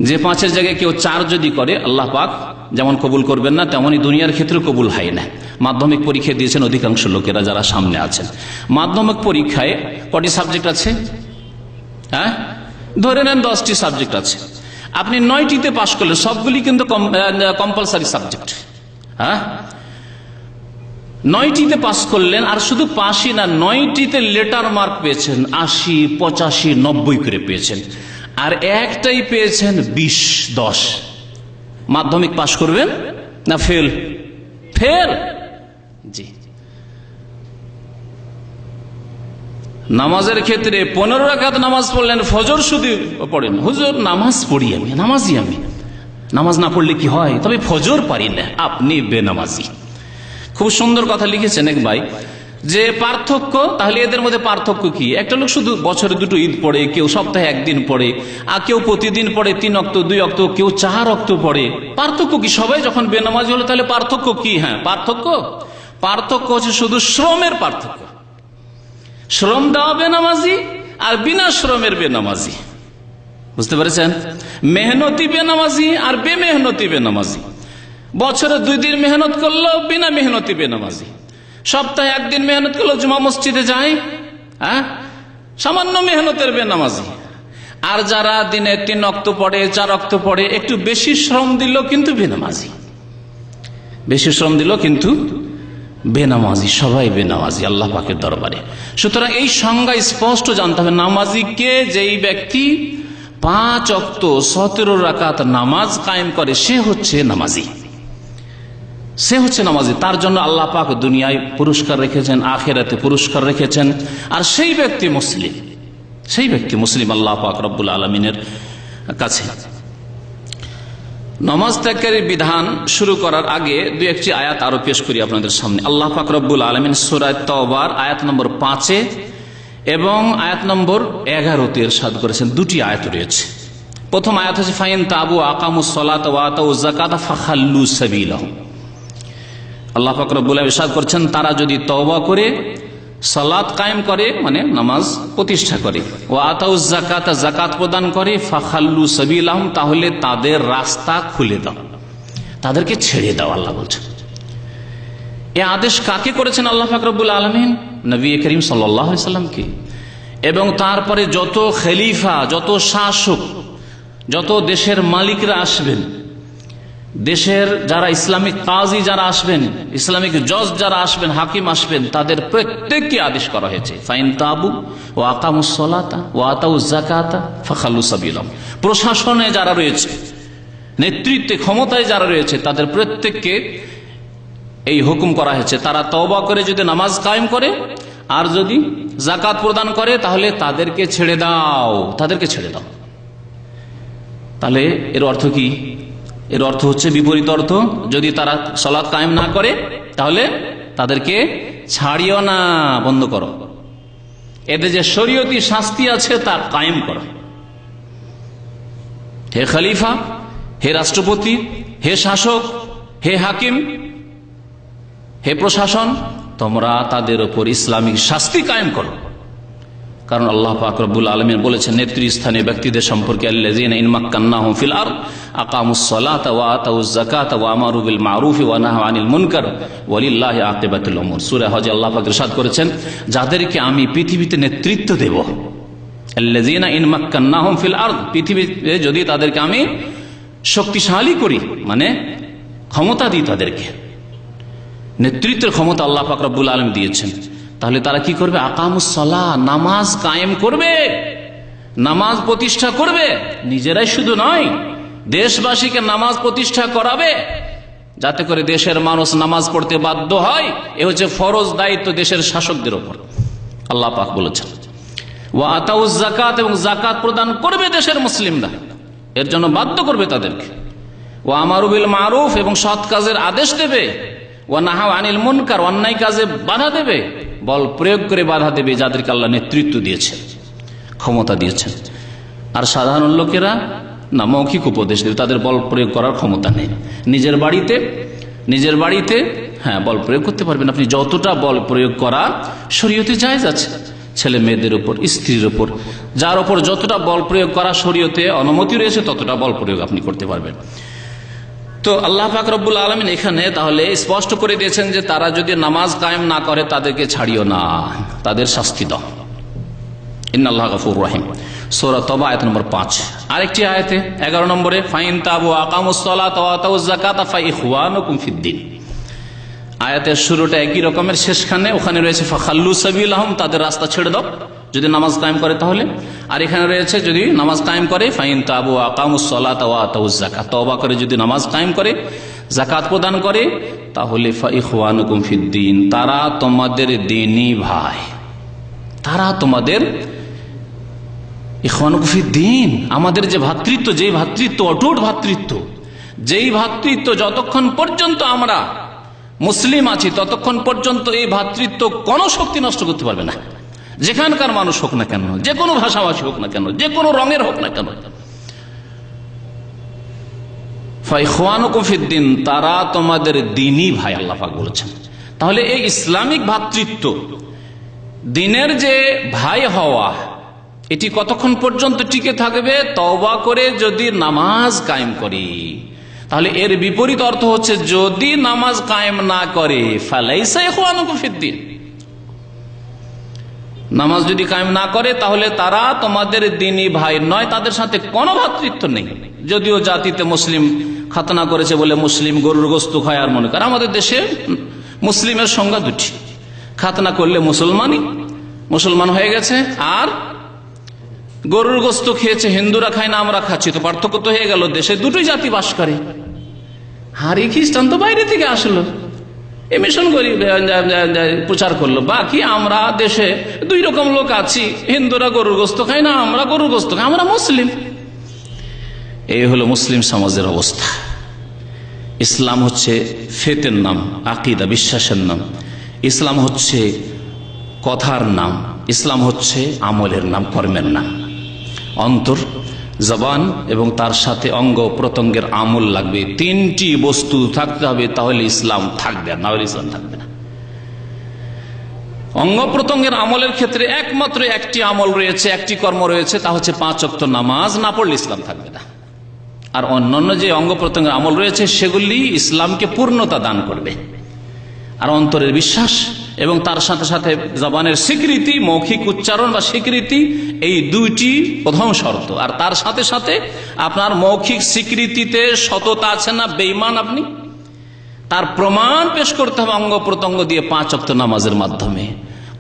D: যে 5-এর জায়গায় কেউ 4 যদি করে, আল্লাহ পাক যেমন কবুল করবেন না, তেমনই দুনিয়ার ক্ষেত্রে কবুল হয় না। মাধ্যমিক পরীক্ষা দিয়েছেন অধিকাংশ লোকেরা যারা সামনে আছেন, মাধ্যমিক পরীক্ষায় কটি সাবজেক্ট আছে? ধরে নেন 10টি সাবজেক্ট আছে, আপনি 9টিতে পাশ করলেন, সবগুলি কিন্তু কম্পালসারি সাবজেক্ট। 9টিতে পাস করলেন, আর শুধু পাসই না, 9টিতে লেটার মার্ক পেয়েছেন, 80, 85, 90 করে পেয়েছেন, আর একটাই পেয়েছেন 20-10। মাধ্যমিক পাস করবেন না ফেল? জি। নামাজের ক্ষেত্রে 15 রাকাত নামাজ পড়লেন, ফজর শুধু পড়েন, হুজুর নামাজ পড়ি আমি, নামাজ না পড়লে কি হয়, তবে ফজর পারি না, আপনি বেনামাজি। খুব সুন্দর কথা লিখেছেন এক ভাই, যে পার্থক্য, তাহলে এদের মধ্যে পার্থক্য কি? একটা লোক শুধু বছরে 2টো ঈদ পড়ে, কেউ সপ্তাহে 1 দিন পড়ে, আর কেউ প্রতিদিন পড়ে 3 ওয়াক্ত 2 ওয়াক্ত, কেউ 4 ওয়াক্ত পড়ে। পার্থক্য কি? সবাই যখন বেনামাজি হলো, তাহলে পার্থক্য কি? পার্থক্য হচ্ছে শুধু শ্রমের পার্থক্য। শ্রম দেওয়া বেনামাজি আর বিনা শ্রমের বেনামাজি, বুঝতে পেরেছেন? মেহনতি বেনামাজি আর বেমেহনতি বেনামাজি। বছরে 2 দিন মেহনত করলো বিনা মেহনতি বেনামাজি, সপ্তাহে 1 দিন মেহনত করলো, জুমা মসজিদে যায়, সামান্য মেহনতের বেনামাজি। আর যারা দিনে 3 ওয়াক্ত পড়ে, 4 ওয়াক্ত পড়ে, একটু বেশি শ্রম দিল কিন্তু বেনামাজি, বেশি শ্রম দিল কিন্তু বেনামাজি, সবাই বেনামাজি আল্লাহ পাকের দরবারে। সুতরাং এই সংজ্ঞা স্পষ্ট জানতে হবে। নামাজিকে যেই ব্যক্তি 5 ওয়াক্ত 17 রাকাত নামাজ কায়েম করে সে হচ্ছে নামাজি, সে হচ্ছে নামাজি। তার জন্য আল্লাহ পাক দুনিয়ায় পুরস্কার রেখেছেন, আখিরাতে পুরস্কার রেখেছেন। আর সেই ব্যক্তি মুসলিম, সেই ব্যক্তি মুসলিম আল্লাহ পাক রব্বুল আলামিনের কাছে। নামাজ ত্যাগের বিধান শুরু করার আগে 2-1টি আয়াত আরো পেশ করি আপনাদের সামনে। আল্লাহ পাক রব্বুল আলামিন সূরা তাওবার আয়াত নম্বর 5 এবং আয়াত নম্বর 11-তে ইরশাদ করেছেন। 2টি আয়াত রয়েছে। প্রথম আয়াত হচ্ছে ফাইন তাবু আকামুস সালাতা ওয়া আতাউজ যাকাতা ফাখাল্লু সাবিলাহুম। আল্লাহ পাক রব্বুল আলামিন ইরশাদ করেছেন, তারা যদি তওবা করে সালাত কায়েম করে, মানে নামাজ প্রতিষ্ঠা করে, ওয়া আতাউজ যাকাতা যাকাত প্রদান করে, ফাখাল্লু সাবিলাহুম, তাহলে তাদের রাস্তা খুলে দাও, তাদেরকে ছেড়ে দাও। আল্লাহ বলছেন এই আদেশ কাকে করেছেন আল্লাহ পাক রব্বুল আলামিন? নবী করিম সাল্লাল্লাহু আলাইহি সাল্লামকে। এবং তারপরে যত খলিফা, যত শাসক, যত দেশের মালিকরা আসবেন, দেশের যারা ইসলামিক কাজী যারা আসবেন, ইসলামিক জজ যারা আসবেন, হাকিম আসবেন, তাদের প্রত্যেককে আদেশ করা হয়েছে ফাইন তাবু ওয়া আকামুস সালাতা ওয়া আতাউজ যাকাতা ফাখাল্লু সাবিলাহুম। প্রশাসনে যারা রয়েছে, নেতৃত্বে ক্ষমতায় যারা রয়েছে, তাদের প্রত্যেককে এই হুকুম করা হয়েছে, তারা তওবা করে যদি নামাজ কায়েম করে আর যদি যাকাত প্রদান করে তাহলে তাদেরকে ছেড়ে দাও, তাদেরকে ছেড়ে দাও। তাহলে এর অর্থ কি? এর অর্থ হচ্ছে বিপরীত অর্থ। যদি তারা সালাত কায়েম না করে তাহলে তাদেরকে ছাড়িও না, বন্ধ করো। এতে যে শরীয়তি শাস্তি আছে তা কায়েম করো। হে খলিফা, হে রাষ্ট্রপতি, হে শাসক, হে হাকিম, হে প্রশাসন, তোমরা তাদের উপর ইসলামিক শাস্তি কায়েম করো। কারণ আল্লাহ পাক রব্বুল আলামিন বলেছেন নেতৃস্থানীয় ব্যক্তিদের সম্পর্কে, আল্লাযীনা ইন মাক্কান্নাহুম ফিল আরদ আকামুস সালাতা ওয়া আতাউজ যাকাতা ওয়া আমারু বিল মারুফ ওয়া নাহাউ আনিল মুনকার ওয়ালিল্লাহি আকিবাতুল উমুর। সূরা হজে আল্লাহ পাক ইরশাদ করেছেন, যাদেরকে আমি পৃথিবীতে নেতৃত্ব দেব, আল্লাযীনা ইন মাক্কান্নাহুম ফিল আরদ, পৃথিবীতে যদি তাদেরকে আমি শক্তিশালী করি, মানে ক্ষমতা দিই, তাদেরকে নেতৃত্বের ক্ষমতা আল্লাহ পাক রব্বুল আলামিন দিয়েছেন, তাহলে তারা কি করবে? আকামুস সালাহ, নামাজ কায়েম করবে, নামাজ প্রতিষ্ঠা করবে। নিজেরাই শুধু নয়, দেশবাসীকে নামাজ প্রতিষ্ঠা করাবে, যাতে করে দেশের মানুষ নামাজ পড়তে বাধ্য হয়। এ হচ্ছে ফরজ দায়িত্ব দেশের শাসকদের উপর। আল্লাহ পাক বলেছেন ওয়া আতাউজ যাকাত, এবং যাকাত প্রদান করবে দেশের মুসলিমরা, এর জন্য বাধ্য করবে তাদেরকে। ওয়া আমারু বিল মারুফ, এবং সৎ কাজের আদেশ দেবে। ওয়া নাহাউ আনিল মুনকার, অন্যায় কাজে বাধা দেবে, বল প্রয়োগ করে বাধা দেবে যাদেরকে আল্লাহ নেতৃত্ব দিয়েছেন, ক্ষমতা দিয়েছেন। আর সাধারণ লোকেরা না মৌখিক উপদেশ দেবে, তাদের বল প্রয়োগ করার ক্ষমতা নেই। নিজের বাড়িতে হ্যাঁ বল প্রয়োগ করতে পারবেন আপনি, যতটা বল প্রয়োগ করা শরীয়তে জায়েজ আছে। ছেলে মেয়েদের উপর, স্ত্রীর উপর, যার উপর যতটা বল প্রয়োগ করা শরীয়তে অনুমতি রয়েছে ততটা বল প্রয়োগ আপনি করতে পারবেন। তো আল্লাহ পাক রব্বুল আলামিন এখানে তাহলে স্পষ্ট করে দিয়েছেন যে তারা যদি নামাজ কায়েম না করে তাদেরকে ছাড়িও না, তাদের শাস্তি দাও। ইন্নাল্লাহা গফুরুর রহিম, সূরা তাওবা আয়াত নম্বর 5। আরেকটি আয়াতে 11 নম্বরে ফাইন তাবু আকামুস সালাতা ওয়া আতাউজ যাকাতা ফাইখওয়ানুকুম ফিদ্দিন। আয়াতের শুরুটা একই রকমের, শেষখানে ওখানে রয়েছে ফাখাল্লু সাবিলাহুম, তাদের রাস্তা ছেড়ে দাও যদি নামাজ কায়েম করে তাহলে। আর এখানে রয়েছে যদি নামাজ কায়েম করে ফাইন তাবু আকামুস সালাতা ওয়া আতাউজ যাকাত, তওবা করে যদি নামাজ কায়েম করে, যাকাত প্রদান করে, তাহলে ফাইখওয়ানুকুম ফিদ্দিন, তারা তোমাদের দ্বীনি ভাই, তারা তোমাদের ইখওয়ানুকুম ফিদ্দিন, আমাদের যে ভ্রাতৃত্ব, যেই ভ্রাতৃত্ব অটুট ভ্রাতৃত্ব, যেই ভ্রাতৃত্ব যতক্ষণ পর্যন্ত আমরা মুসলিম আছি ততক্ষণ পর্যন্ত এই ভ্রাতৃত্ব কোনো শক্তি নষ্ট করতে পারবে না। যেখানকার মানুষ হোক না কেন, যে কোনো ভাষাভাষী হোক না কেন, যে কোনো রঙের হোক না কেন, ফাইখওয়ানুকুম ফিদ্দিন, তারা তোমাদের দ্বীনি ভাই, আল্লাহ পাক বলেছেন। তাহলে এই ইসলামিক ভ্রাতৃত্ব, দ্বীনের যে ভাই হওয়া, এটি কতক্ষণ পর্যন্ত টিকে থাকবে? তওবা করে যদি নামাজ কায়েম করি। তাহলে এর বিপরীত অর্থ হচ্ছে যদি নামাজ কায়েম না করে ফালাইসা ইখওয়ানুকুম ফিদ্দিন, নামাজ যদি কায়েম না করে তাহলে তারা তোমাদের দ্বীনি ভাই নয়, তাদের সাথে কোনো ভ্রাতৃত্ব নেই। যদিও জাতিতে মুসলিম খাতনা করেছে বলে মুসলিম গরুর গোস্ত খায় আর মনে করে, আমাদের দেশে মুসলিমের সংজ্ঞা দুটি, খাতনা করলে মুসলমান হয়ে গেছে, আর গরুর গোস্ত খেয়েছে, হিন্দুরা খায় না আমরা খাচ্ছি, তো পার্থক্য তো হয়ে গেল। দেশে দুটোই জাতি বাস করে, আর এই খ্রিস্টান তো বাইরে থেকে আসলো, মিশন করি প্রচার করলো। বাকি আমরা দেশে দুই রকম লোক আছি, হিন্দুরা গরুর গোস্ত খায় না, আমরা গরুর গোস্ত খাই, আমরা মুসলিম। এই হলো মুসলিম সমাজের অবস্থা। ইসলাম হচ্ছে ফেতের নাম, আকিদা বিশ্বাসের নাম। ইসলাম হচ্ছে কথার নাম, ইসলাম হচ্ছে আমলের নাম, কর্মের নাম। অন্তর, জবান এবং তার সাথে অঙ্গ প্রত্যঙ্গের আমল লাগবে, তিনটি বস্তু থাকতে হবে, তাহলে ইসলাম থাকবে, না হলে ইসলাম থাকবে না। অঙ্গ প্রত্যঙ্গের আমলের ক্ষেত্রে একমাত্র একটি আমল রয়েছে, একটি কর্ম রয়েছে, তা হচ্ছে 5 ওয়াক্ত নামাজ না পড়লে ইসলাম থাকবে না। আর অন্যান্য যে অঙ্গ প্রত্যঙ্গের আমল রয়েছে সেগুলি ইসলামকে পূর্ণতা দান করবে। আর অন্তরের বিশ্বাস এবং তার সাথে সাথে জবানের স্বীকৃতি, মৌখিক উচ্চারণ বা স্বীকৃতি, এই দুইটি প্রথম শর্ত। আর তার সাথে সাথে আপনার মৌখিক স্বীকৃতিতে সততা আছে না বেঈমান আপনি, তার প্রমাণ পেশ করতে হবে অঙ্গ প্রত্যঙ্গ দিয়ে 5 ওয়াক্ত নামাজের মাধ্যমে।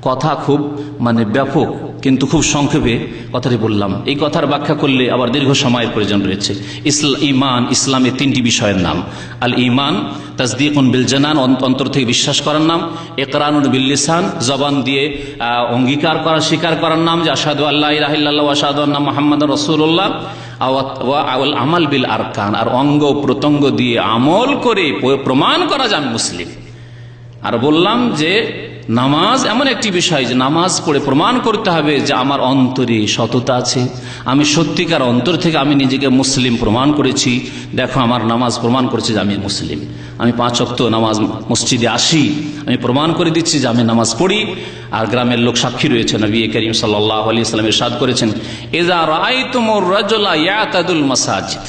D: কথা খুব ব্যাপক, কিন্তু খুব সংক্ষেপে কথাটি বললাম। এই কথার ব্যাখ্যা করলে আবার দীর্ঘ সময়ের প্রয়োজন রয়েছে। ঈমান, ইসলামে 3টি বিষয়ের নাম। আল ঈমান তাসদীকুন বিল জানান, অন্তর থেকে বিশ্বাস করার নাম। ইকরারুন বিল লিসান, জবান দিয়ে অঙ্গীকার করা, স্বীকার করার নাম, যে আশহাদু আল্লা ইলাহা ইল্লাল্লাহ ওয়া আশহাদু আন্না মুহাম্মাদার রাসূলুল্লাহ। আওয়াল আমাল বিল আরকান, আর অঙ্গ প্রত্যঙ্গ দিয়ে আমল করে প্রমাণ করা যে আমি মুসলিম। আর বললাম যে নামাজ এমন একটি বিষয় যে নামাজ পড়ে প্রমাণ করতে হবে যে আমার অন্তরে সততা আছে, আমি সত্যিকার অন্তর থেকে আমি নিজেকে মুসলিম প্রমাণ করেছি। দেখো আমার নামাজ প্রমাণ করেছে যে আমি মুসলিম। আমি 5 ওয়াক্ত নামাজ মসজিদে আসি, আমি প্রমাণ করে দিচ্ছি যে আমি নামাজ পড়ি। আর গ্রামের লোক সাক্ষী রয়েছে, নবী করিম সাল্লাল্লাহু আলাইহি ওয়াসাল্লাম ইরশাদ করেছেন, ইযা রাআইতুমুর রাজুলা ইয়াতাদুল মাসাজিদ,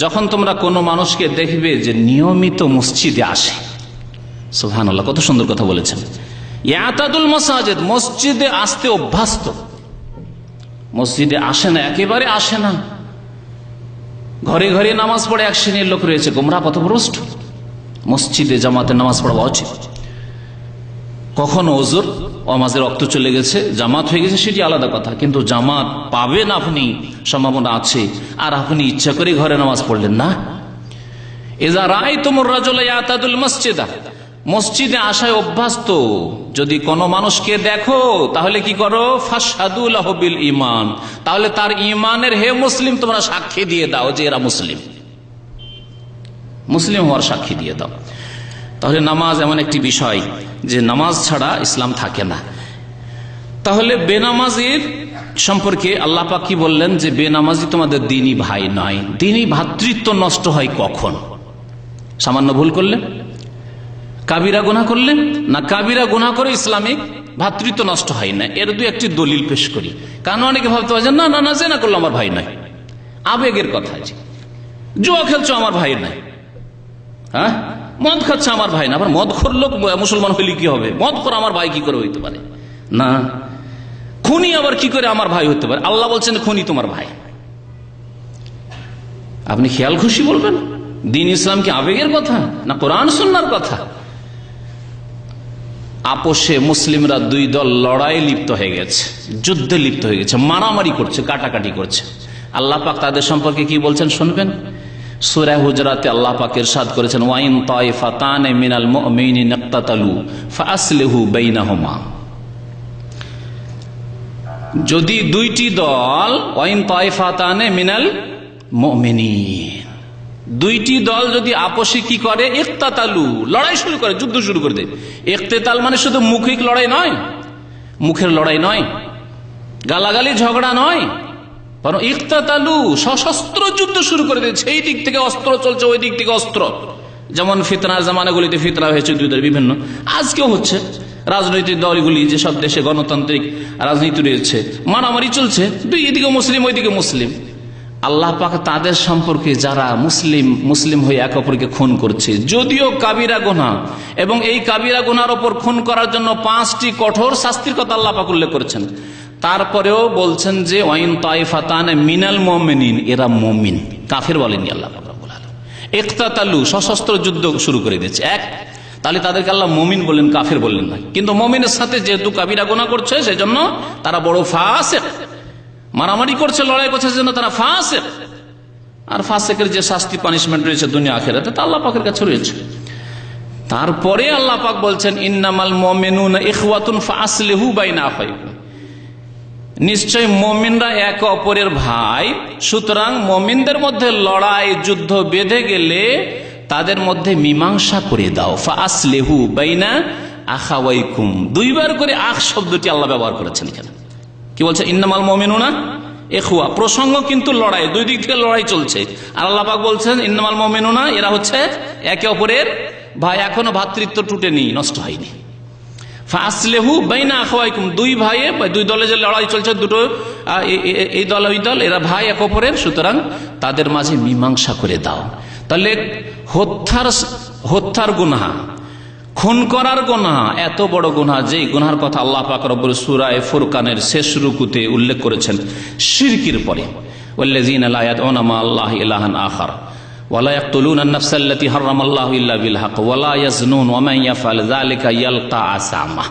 D: যখন তোমরা কোনো মানুষকে দেখবে যে নিয়মিত মসজিদে আসে। সুবহানাল্লাহ, কত সুন্দর কথা বলেছেন। ইয়াতাদুল মাসাজিদ, মসজিদে আসতে অভ্যস্ত, মসজিদে আসে না, একেবারে আসে না, ঘরে ঘরে নামাজ পড়ে এক শ্রেণীর লোক রয়েছে গোমরা পথভ্রষ্ট। মসজিদে জামাতে নামাজ পড়া উচিত। কখনো ওজোর নামাজের রক্ত চলে গেছে, জামাত হয়ে গেছে, সেটি আলাদা কথা, কিন্তু জামাত পাবেন আপনি, সম্ভাবনা আছে, আর আপনি ইচ্ছা করে ঘরে নামাজ পড়লেন না। ইযা রাআইতুমুর রাজুলা ইয়াতাদুল মাসজিদা, মসজিদে আসায় অভ্যস্ত যদি কোনো মানুষকে দেখো তাহলে কি করো, ফাশহাদু লাহু বিল ঈমান, তাহলে তার ঈমানের হে মুসলিম তোমরা সাক্ষী দিয়ে দাও যে এরা মুসলিম, মুসলিম হওয়ার সাক্ষী দিয়ে দাও। তাহলে নামাজ এমন একটি বিষয় যে নামাজ ছাড়া ইসলাম থাকে না। তাহলে বেনামাজির সম্পর্কে আল্লাহ পাক কি বললেন, যে বেনামাজি তোমাদের দ্বীনি ভাই নয়। দ্বীনি ভ্রাতৃত্ব নষ্ট হয় কখন? সামান্য ভুল করলে, কাবিরা গুনাহ করলে না, কাবিরা গুনাহ করে ইসলামিক ভ্রাতৃত্ব নষ্ট হয় না। এর দু একটি দলিল পেশ করি, কারণ অনেকে ভাবতে পারে না না না, জেনা করলো আমার ভাই নাই, আবেগের কথা। জুয়া খেলছো আমার ভাই নাই, হ্যাঁ, মদ খাচ্ছে আমার ভাই না। আবার মদ খোর লোক মুসলমান হইলে কি হবে? মদ খোর আমার ভাই কি করে হইতে পারে? না, খুনি আবার কি করে আমার ভাই হতে পারে? আল্লাহ বলছেন খুনি তোমার ভাই। আপনি খেয়াল খুশি বলবেন দ্বীন ইসলাম কি আবেগের কথা না কোরআন সুন্নাহর কথা? আপোষে মুসলিমরা দুই দল লড়াই লিপ্ত হয়ে গেছে, যুদ্ধে লিপ্ত হয়ে গেছে, মারামারি করছে, কাটাকাটি করছে। আল্লাহ পাক তাদের সম্পর্কে কি বলছেন শুনবেন। সূরা হুজরাতে আল্লাহ পাক ইরশাদ করেছেন, ওয়াইন তাইফাতান মিনাল মুমিনিনা ইকতাতালু ফাআসলিহু বাইনাহুমা, যদি দুইটি দল, ওয়াইন তাইফাতান মিনাল মুমিনিন, দুইটি দল যদি আপোষে কি করে, ইকতাতালু, লড়াই শুরু করে, যুদ্ধ শুরু করে দেয়। ইকতিতাল মানে শুধু মুখিক লড়াই নয়, মুখের লড়াই নয়, গালাগালি ঝগড়া নয়, বরং ইকতাতালু, সশস্ত্র যুদ্ধ শুরু করে দিয়েছে। এই দিক থেকে অস্ত্র চলছে, ওই দিক থেকে অস্ত্র। যেমন ফিতনার জামানাগুলিতে ফিতনা হয়েছে দুই দলের বিভিন্ন, আজকেও হচ্ছে। রাজনৈতিক দলগুলি যেসব দেশে গণতান্ত্রিক রাজনীতি রয়েছে, মারামারি চলছে, দুই এদিকে মুসলিম ওইদিকে মুসলিম। আল্লাহ পাক তাদের সম্পর্কে যারা মুসলিম হয়ে এক অপরকে খুন করছে, যদিও কাবিরা গুনাহ, এবং এই কাবিরা গুনার ওপর খুন করার জন্য 5টি কঠোর শাস্তির কথা আল্লাহ পাক উল্লেখ করেছেন, তারপরেও বলছেন যে ওয়াইন তাইফাতান মিনাল মুমিনিন, এরা মুমিন, কাফের বলেননি আল্লাহ পাক রব্বুল আলামিন। ইকতাতালু, সশস্ত্র যুদ্ধ শুরু করে দিয়েছে, তাহলে তাদেরকে আল্লাহ মুমিন বললেন, কাফের বললেন না। কিন্তু মুমিনের সাথে যেহেতু কাবিরা গুনাহ করছে সেজন্য তারা বড় ফাসিক, মারামারি করছে, লড়াই করছে, সেজন্য তারা ফাসিক। আর ফাসিকের যে শাস্তি পানিশমেন্ট রয়েছে দুনিয়া আখিরাতে তা আল্লাহ পাকের কাছে রয়েছে। তারপরে আল্লাহ পাক বলছেন ইন্নামাল মুমিনুনা ইখওয়াতুন ফাসলিহু বাইনা আখাইকুম, নিশ্চয় মুমিনরা একে অপরের ভাই, সুতরাং মুমিনদের মধ্যে লড়াই যুদ্ধ বেঁধে গেলে তাদের মধ্যে মীমাংসা করে দাও। ফাসলিহু বাইনা আখাওয়াইকুম, 2বার করে আখ শব্দটি আল্লাহ ব্যবহার করেছেন এখানে। কি বলছে? ইন্নামাল মুমিনুনা ইখওয়া, প্রসঙ্গ কিন্তু লড়াই, 2 দিক থেকে লড়াই চলছে। আর আল্লাহ পাক বলছেন ইন্নামাল মুমিনুনা, এরা হচ্ছে একে অপরের ভাই, এখনো ভ্রাতৃত্ব টুটেনি, নষ্ট হয়নি। ফাসলিহু বাইনা আখাওয়াইকুম, 2 ভাইয়ে, 2 দলে যে লড়াই চলছে, দুটো এই দল ওই দল, এরা ভাই এক অপরের, সুতরাং তাদের মাঝে মীমাংসা করে দাও। তাহলে হত্যার গুনাহ, খুন করার গুনাহ এত বড় গুনাহ, যেই গুনাহর কথা আল্লাহ পাক রব্বুল সূরা ফুরকানের শেষ রুকুতে উল্লেখ করেছেন শিরকের পরে, ওয়াল্লাযীনা লা ইয়াদউনা মা'আল্লাহি ইলাহান আখার ওয়ালা ইয়াকতুলুনা আন-নাফসা আল্লাতী হারামাল্লাহু ইল্লা বিল হক ওয়ালা ইয়াজনুন ওয়া মান ইয়াফআল যালিকা ইয়ালকা আসামা।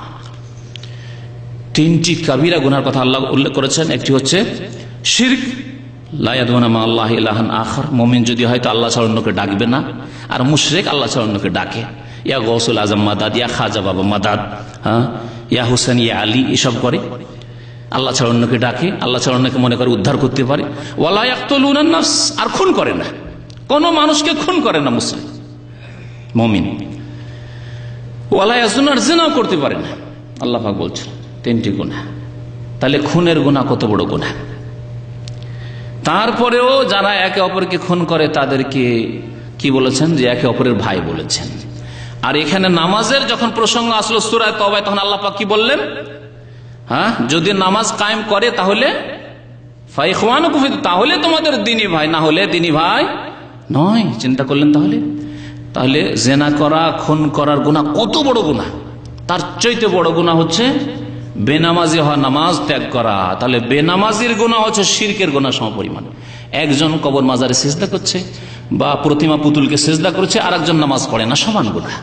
D: 3টি কাবিরা গুনাহর কথা আল্লাহ উল্লেখ করেছেন। একটি হচ্ছে শিরক, লা ইয়াদউনা মা'আল্লাহি ইলাহান আখার, মুমিন যদি হয় তো আল্লাহ ছাড়া অন্যকে ডাকবে না। আর মুশরিক আল্লাহ ছাড়া অন্যকে ডাকে, ইয়া গৌসুল আজম মাদাদ, ইয়া খাজা বাবা মাদাদ, ইয়া হুসেন, ইয়া আলী, এসব করে। আল্লাহ ছাড়া অন্যকে ডাকে, আল্লাহ ছাড়া অন্যকে মনে করে উদ্ধার করতে পারে। ওয়ালা ইয়াকতুলুনান নাফস, আর খুন করে না, কোন মানুষকে খুন করে না মুসলিম মুমিন। ওয়ালা ইয়াজনুন, আর জিনাও করতে পারে না। আল্লাহ পাক বলছেন 3টি গুনাহ। তাহলে খুনের গুনাহ কত বড় গুনাহ। তারপরেও যারা একে অপরকে খুন করে তাদেরকে কি বলেছেন? যে একে অপরের ভাই বলেছেন। আর এখানে নামাজের যখন প্রসঙ্গ আসলো সূরা তাওবায়, তখন আল্লাহ পাক কি বললেন? যদি নামাজ কায়েম করে তাহলে ফাইখওয়ানুকুম, তাহলে তোমাদের দ্বীনি ভাই, না হলে দ্বীনি ভাই নয়। চিন্তা করলেন তাহলে জেনা করা, খুন করার গুনাহ কত বড় গুনাহ। তার চাইতে বড় গুনাহ হচ্ছে বেনামাজি হওয়া, নামাজ ত্যাগ করা। তাহলে বেনামাজির গুনাহ হচ্ছে শিরকের গুনাহ সমপরিমাণ। একজন কবর মাজারে সিজদা করছে বা প্রতিমা পুতুলকে সিজদা করছে, আর একজন নামাজ পড়ে না, সমান গুনাহ,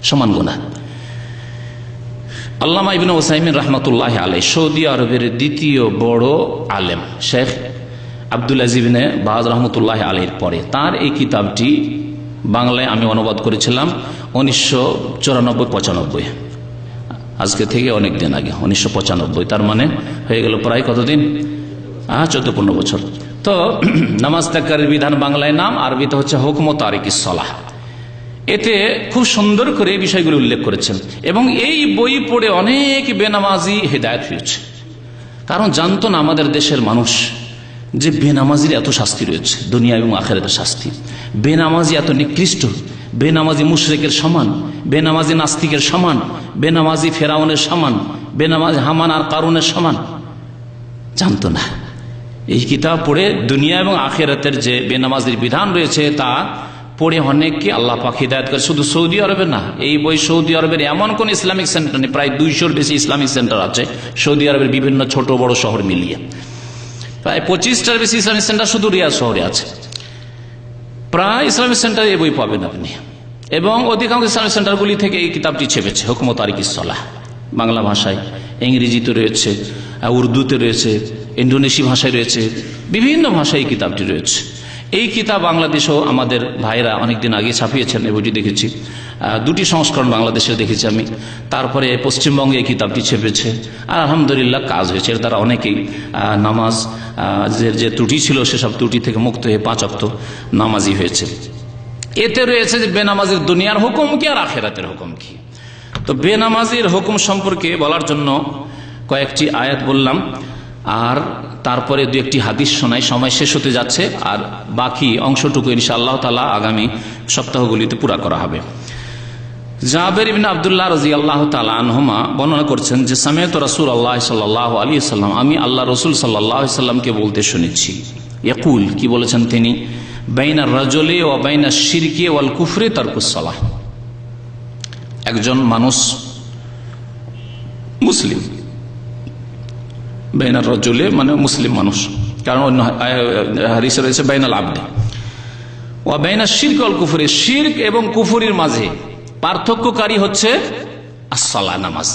D: সমান গুনাহ। আল্লামা ইবনে উসাইমিন রাহমাতুল্লাহি আলাইহি, সৌদি আরবের দ্বিতীয় বড় আলেম, শেখ আব্দুল আজিজ ইবনে বাজ রাহমাতুল্লাহি আলাইহির পরে, তার এই কিতাবটি বাংলায় আমি অনুবাদ করেছিলাম 1994-95, আজকে থেকে অনেক দিন আগে, 1995। তার মানে হয়ে গেল প্রায় কতদিন? 14-15 বছর। তো নামাজ ত্যাগের বিধান বাংলায় নাম, আরবিতে হচ্ছে হুকম তারিকিস সালাহ। এতে খুব সুন্দর করে এই বিষয়গুলো উল্লেখ করেছেন, এবং এই বই পড়ে অনেক বেনামাজি হেদায়েত হয়েছে। কারণ জানতো না আমাদের দেশের মানুষ যে বেনামাজির এত শাস্তি রয়েছে, দুনিয়া এবং আখিরাতের শাস্তি। বেনামাজি এত নিকৃষ্ট, বেনামাজি মুশরিকের সমান, বেনামাজি নাস্তিকের সমান, বেনামাজি ফেরাউনের সমান, বেনামাজি হামান আর কারুনের সমান, জানতো না। এই কিতাব পড়ে দুনিয়া এবং আখিরাতের যে বেনামাজির বিধান রয়েছে তা পড়ে অনেককে আল্লাহ পাক হিদায়াত করে। শুধু সৌদি আরবে না, এই বই সৌদি আরবের এমন কোন ইসলামিক সেন্টার নেই, প্রায় 200-র বেশি ইসলামিক সেন্টার আছে সৌদি আরবের বিভিন্ন ছোট বড় শহর মিলিয়ে। প্রায় 25টার বেশি ইসলামিক সেন্টার শুধু রিয়াদ শহরে আছে। প্রায় ইসলামিক সেন্টারে এই বই পাবেন আপনি, এবং অধিকাংশ ইসলামিক সেন্টারগুলি থেকে এই কিতাবটি ছেপেছে, হুকম তারিকিস সালাহ। বাংলা ভাষায়, ইংরেজিতে রয়েছে, উর্দুতে রয়েছে, ইন্দোনেশি ভাষায় রয়েছে, বিভিন্ন ভাষায় এই কিতাবটি রয়েছে। এই কিতাব বাংলাদেশেও আমাদের ভাইরা অনেকদিন আগে ছাপিয়েছেন, এই বইটি দেখেছি। 2টি সংস্করণ বাংলাদেশে দেখেছি আমি। তারপরে পশ্চিমবঙ্গে এই কিতাবটি ছেপেছে, আর আলহামদুলিল্লাহ কাজ হয়েছে। এর দ্বারা অনেকেই নামাজ যে ত্রুটি ছিল সেসব ত্রুটি থেকে মুক্ত হয়ে 5 ওয়াক্ত নামাজি হয়েছে। এতে রয়েছে যে বেনামাজির দুনিয়ার হুকুম কি আর আখিরাতের হুকুম কি। তো বেনামাজির হুকুম সম্পর্কে বলার জন্য কয়েকটি আয়াত বললাম, আর তারপরে 2-1টি হাদিস শোনাই। সময় শেষ হতে যাচ্ছে, আর বাকি অংশটুকু ইনশাআল্লাহ তাআলা আগামী সপ্তাহগুলিতে পুরা করা হবে। জাবের ইবনে আব্দুল্লাহ রাদিয়াল্লাহু তাআলা আনহুমা বর্ণনা করছেন যে সামিআতু রাসূলুল্লাহ সাল্লাল্লাহু আলাইহি ওয়াসাল্লাম, আমি আল্লাহ রাসূল সাল্লাল্লাহু আলাইহি ওয়াসাল্লামকে বলতে শুনেছি, ইয়াকুল, কি বলেছেন তিনি, বাইনা রাজুলি ওয়া বাইনা শিরকি ওয়াল কুফরি তারকুস সালাহ। একজন মানুষ মুসলিম, বাইনা রাজুলি মানে মুসলিম মানুষ, কারণ অন্য হাদিসে রয়েছে বাইনাল আবদি ওয়া বাইনা শিরক ওয়াল কুফরি, শিরক এবং কুফরির মাঝে পার্থক্যকারী হচ্ছে as-সালাহ, নামাজ।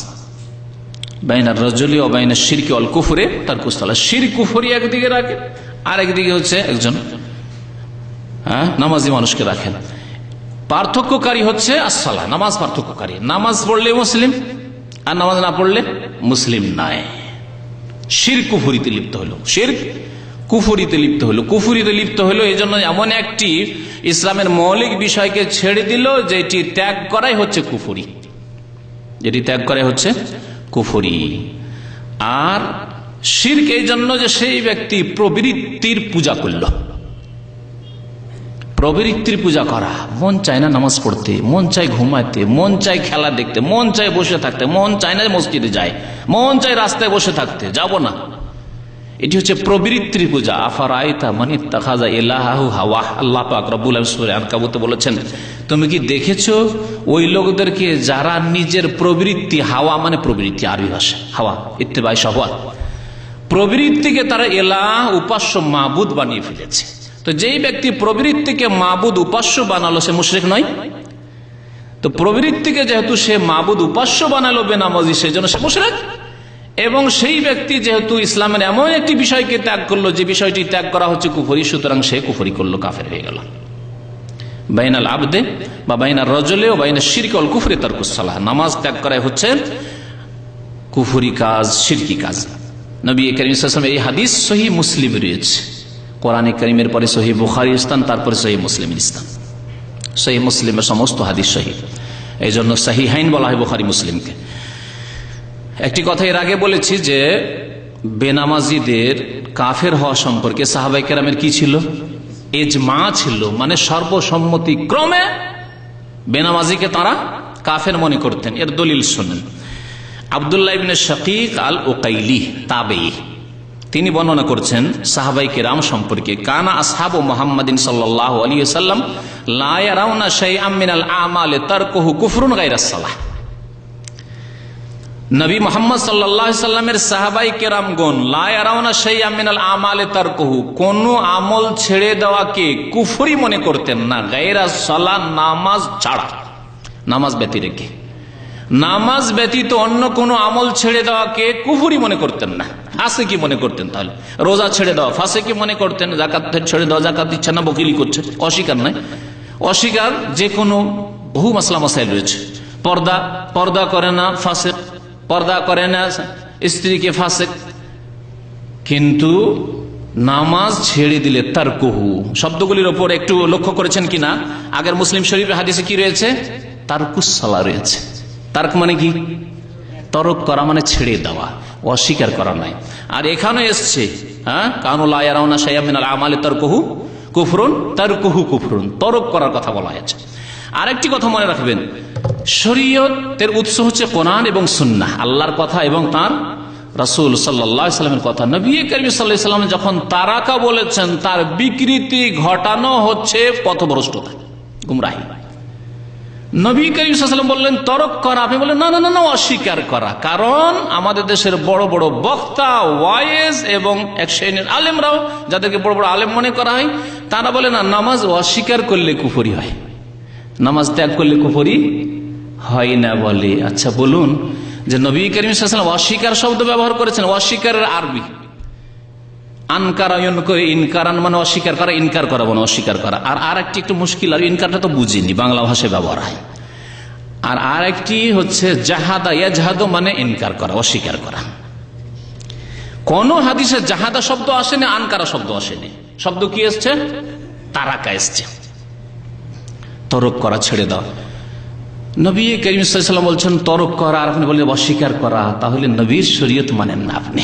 D: বাইনার রাজুলি ওয়া বাইনা শিরকি ওয়াল কুফরি তারকুস সালাহ, শিরক কুফরি একদিকে রাখে, আর একদিকে হচ্ছে একজন নামাজি মানুষকে রাখেন। পার্থক্যকারী হচ্ছে as-সালাহ, নামাজ পার্থক্যকারী। নামাজ পড়লে মুসলিম, আর নামাজ না পড়লে মুসলিম নাই। শিরক কুফরিতে লিপ্ত হলো, শিরক কুফরিতে লিপ্ত হলো, কুফরিতে লিপ্ত হলো। এই জন্য এমন একটি ইসলামের মৌলিক বিষয়কে ছেড়ে দিল যেটি ত্যাগ করাই হচ্ছে কুফরি, যেটি ত্যাগ করাই হচ্ছে কুফরি। আর শিরক এই জন্য যে সেই ব্যক্তি প্রবৃত্তির পূজা করল, প্রবৃত্তির পূজা করা, মন চায় না নামাজ পড়তে, মন চায় ঘুমাতে, মন চায় খেলা দেখতে, মন চায় বসে থাকতে, মন চায় না মসজিদে যায়, মন চায় রাস্তায় বসে থাকতে, যাব না, এটি হচ্ছে প্রবৃত্তির পূজা। আফারাইতা মান ইত্তাখাযা ইলাহাহু হাওয়া, আল্লাহ পাক রব্বুল আলামিন সূরা আনকাবুতে বলেছেন, তুমি কি দেখেছো ওই লোকদেরকে যারা নিজের প্রবৃত্তি, হাওয়া মানে প্রবৃত্তি, আরবি ভাষা হাওয়া, ইত্তেবাই শাহওয়াত, প্রবৃত্তিকে তারা ইলাহ, উপাস্য, মাবুদ বানিয়ে ফেলেছে। তো যেই ব্যক্তি প্রবৃত্তিকে মাবুদ, উপাস্য বানালো সে মুশরিক নয়? তো প্রবৃত্তিকে যেহেতু সে মাবুদ, উপাস্য বানালো বেনামাজি, সেজন্য সে মুশরিক। এবং সেই ব্যক্তি যেহেতু ইসলামের এমন একটি বিষয়কে ত্যাগ করলো যে বিষয়টি ত্যাগ করা হচ্ছে কুফরি, সুতরাং সে কুফরি করলো, কাফের হয়ে গেল। বাইনাল আবদে বা বাইনার রাজুলি ও বাইনা শিরকি ওয়াল কুফরি তারকুস সালাহ, নামাজ ত্যাগ করাই হচ্ছে কুফরি কাজ, শিরকি কাজ। নবী করিম সাল্লাল্লাহু আলাইহি ওয়াসাল্লাম এই হাদিস সহিহ মুসলিম রয়েছে, কোরআনে কারীমের পরে সহিহ বুখারীর স্থান, তারপরে সহিহ মুসলিমের স্থান। সহিহ মুসলিমের সমস্ত হাদিস সহিহ, এই জন্য সহিহাইন বলা হয় বুখারী মুসলিমকে। একটি কথা এর আগে বলেছি যে বেনামাজিদের কাফের হওয়া সম্পর্কে সাহাবায়ে কেরামের কি ছিল? ইজমা ছিল, মানে সর্বসম্মতি ক্রমে বেনামাজিকে তারা কাফের মনে করতেন। এর দলিল শুনেন, আব্দুল্লাহ ইবনে শাকীক আল উকাইলি তাবেঈ, তিনি বর্ণনা করছেন সাহাবায়ে কেরাম সম্পর্কে, কানা আসহাবু মুহাম্মাদিন সাল্লাল্লাহু আলাইহি ওয়াসাল্লাম লা ইয়ারাউনা শাইআম মিনাল আমালি তারকুহু কুফরুন গায়রাস সালাহ। নবী মুহাম্মদ সাল্লাল্লাহু আলাইহি সাল্লামের সাহাবায়ে কেরামগণ লা ইয়ারাউনা শাইআম মিনাল আমালি তারকুহু, কোন আমল ছেড়ে দেওয়াকে কুফরি মনে করতেন না, গায়রাস সালাহ, নামাজ ছাড়া, নামাজ ব্যতি রেখে, নামাজ ব্যতীত অন্য কোন আমল ছেড়ে দেওয়াকে কুফরি মনে করতেন না। ফাসিকি মনে করতেন। তাহলে রোজা ছেড়ে দেওয়া ফাসিকি মনে করতেন, যাকাত ছেড়ে দেওয়া, যাকাত দিচ্ছে না, বকিলি করছে, অস্বীকার নাই, অস্বীকার যে কোনো বহু মাসলা মাসাইল রয়েছে। পর্দা করে না ফাসিক, পর্দা করে না স্ত্রীকে ফাসিক। কিন্তু নামাজ ছেড়ে দিলে তারকুহু, শব্দগুলির ওপর একটু লক্ষ্য করেছেন কিনা? আগের মুসলিম শরীফের হাদিসে কি রয়েছে? তারকুস সালাহ রয়েছে। তারক মানে কি? তরক করা মানে ছেড়ে দেওয়া, অস্বীকার করা নাই। আর এখানে এসছে কানু লা ইয়ারাউনা শাইআম মিনাল আমালি তারকুহু কুফরুন, তারকুহু কুফরুন, তরক করার কথা বলা হয়েছে। আরেকটি কথা মনে রাখবেন, শরীয়তের উৎস হচ্ছে কোরআন এবং সুন্নাহ, আল্লাহর কথা এবং তার রাসূল সাল্লাল্লাহু আলাইহি ওয়াসাল্লামের কথা। নবী করিম সাল্লাল্লাহু আলাইহি ওয়াসাল্লাম যখন তারাকা বলেছেন, তার বিকৃতি ঘটানো হচ্ছে পথভ্রষ্টতা, গুমরাহি। নবী করিম সাল্লাল্লাহু আলাইহি ওয়াসাল্লাম বললেন তরক করা, আপনি বললেন না না না, অস্বীকার করা। কারণ আমাদের দেশের বড় বড় বক্তা, ওয়াইজ এবং এক শ্রেণীর আলেমরাও, যাদেরকে বড় বড় আলেম মনে করা হয়, তারা বলে না, নামাজ অস্বীকার করলে কুফরি হয়, নামাজ ত্যাগ করলে কুফরি হয় না বলে। আচ্ছা বলুন, যে নবী করিম সাল্লাল্লাহু আলাইহি ওয়াসাল্লাম অস্বীকার শব্দ ব্যবহার করেছেন, অস্বীকারের আরবি আনকারায়ন করে, ইনকারান মানে অস্বীকার করা, ইনকার করা মানে অস্বীকার করা। আর একটি একটু মুশকিল, আর ইনকারটা তো বুঝিনি, বাংলা ভাষায় ব্যবহার হয়। আর একটি হচ্ছে জাহাদা, ইয়াজহাদু মানে ইনকার করা, অস্বীকার করা। কোন হাদিসে জাহাদা শব্দ আসেনি, আনকারা শব্দ আসেনি। শব্দ কি এসছে? তারাকা এসছে, তরক করা, ছেড়ে দাও। নবী করিম সাল্লাল্লাহু আলাইহি ওয়াসাল্লাম বলছেন তরক করা, আর আপনি বললেন অস্বীকার করা, তাহলে নবীর শরীয়ত মানেন না আপনি।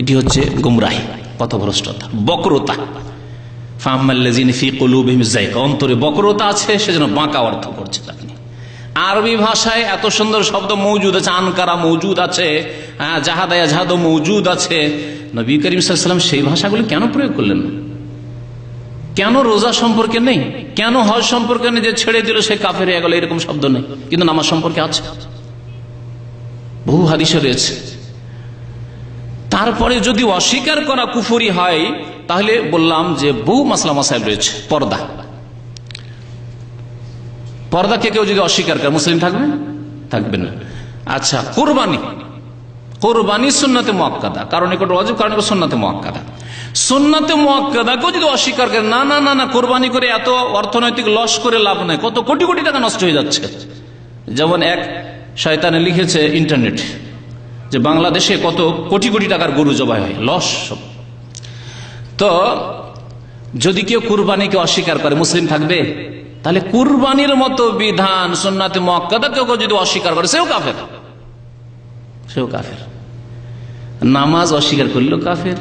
D: এটি হচ্ছে গুমরাহি, পথভ্রষ্টতা, বক্রতা। ফামাল্লাযিনা ফি কুলুবিহিম যায়গ, অন্তরে বক্রতা আছে, সেজন্য বাঁকা অর্থ করছেন আপনি। আরবি ভাষায় এত সুন্দর শব্দ মওজুদ আছে, আনকারা মওজুদ আছে, জাহাদা ইয়াজহাদু মওজুদ আছে। নবী করিম সাল্লাল্লাহু আলাইহি ওয়াসাল্লাম সেই ভাষাগুলো কেন প্রয়োগ করলেন? কেন রোজা সম্পর্কে নেই, কেন হজ সম্পর্কে নেই, যে ছেড়ে দিল সে কাফের হয়ে গেল, এরকম শব্দ নেই, কিন্তু নামাজ সম্পর্কে আছে, বহু হাদিসে রয়েছে। তারপরে যদি অস্বীকার করা কুফরি হয়, তাহলে বললাম যে বহু মাসলা মাসাইল রয়েছে। পর্দাকে কেউ যদি অস্বীকার করে মুসলিম থাকবে? থাকবে না। আচ্ছা, কোরবানি সুন্নাতে মুআক্কাদা, কারণ এটা ওয়াজিব, কারণ এটা সুন্নাতে মুআক্কাদা। সুন্নাতে মুআক্কাদাকেও যদি অস্বীকার করে, না না না না, কোরবানি করে এত অর্থনৈতিক লস করে লাভ নাই, কত কোটি কোটি টাকা নষ্ট হয়ে যাচ্ছে। যেমন এক শয়তানে লিখেছে ইন্টারনেট যে বাংলাদেশে কত কোটি কোটি টাকার গরু জবাই হয়, লস সব। তো যদি কেউ কুরবানিকে অস্বীকার করে মুসলিম থাকবে? তাহলে কুরবানির মতো বিধান সুন্নাতে মুআক্কাদা কেউ যদি অস্বীকার করে সেও কাফের। নামাজ অস্বীকার করলো কাফের,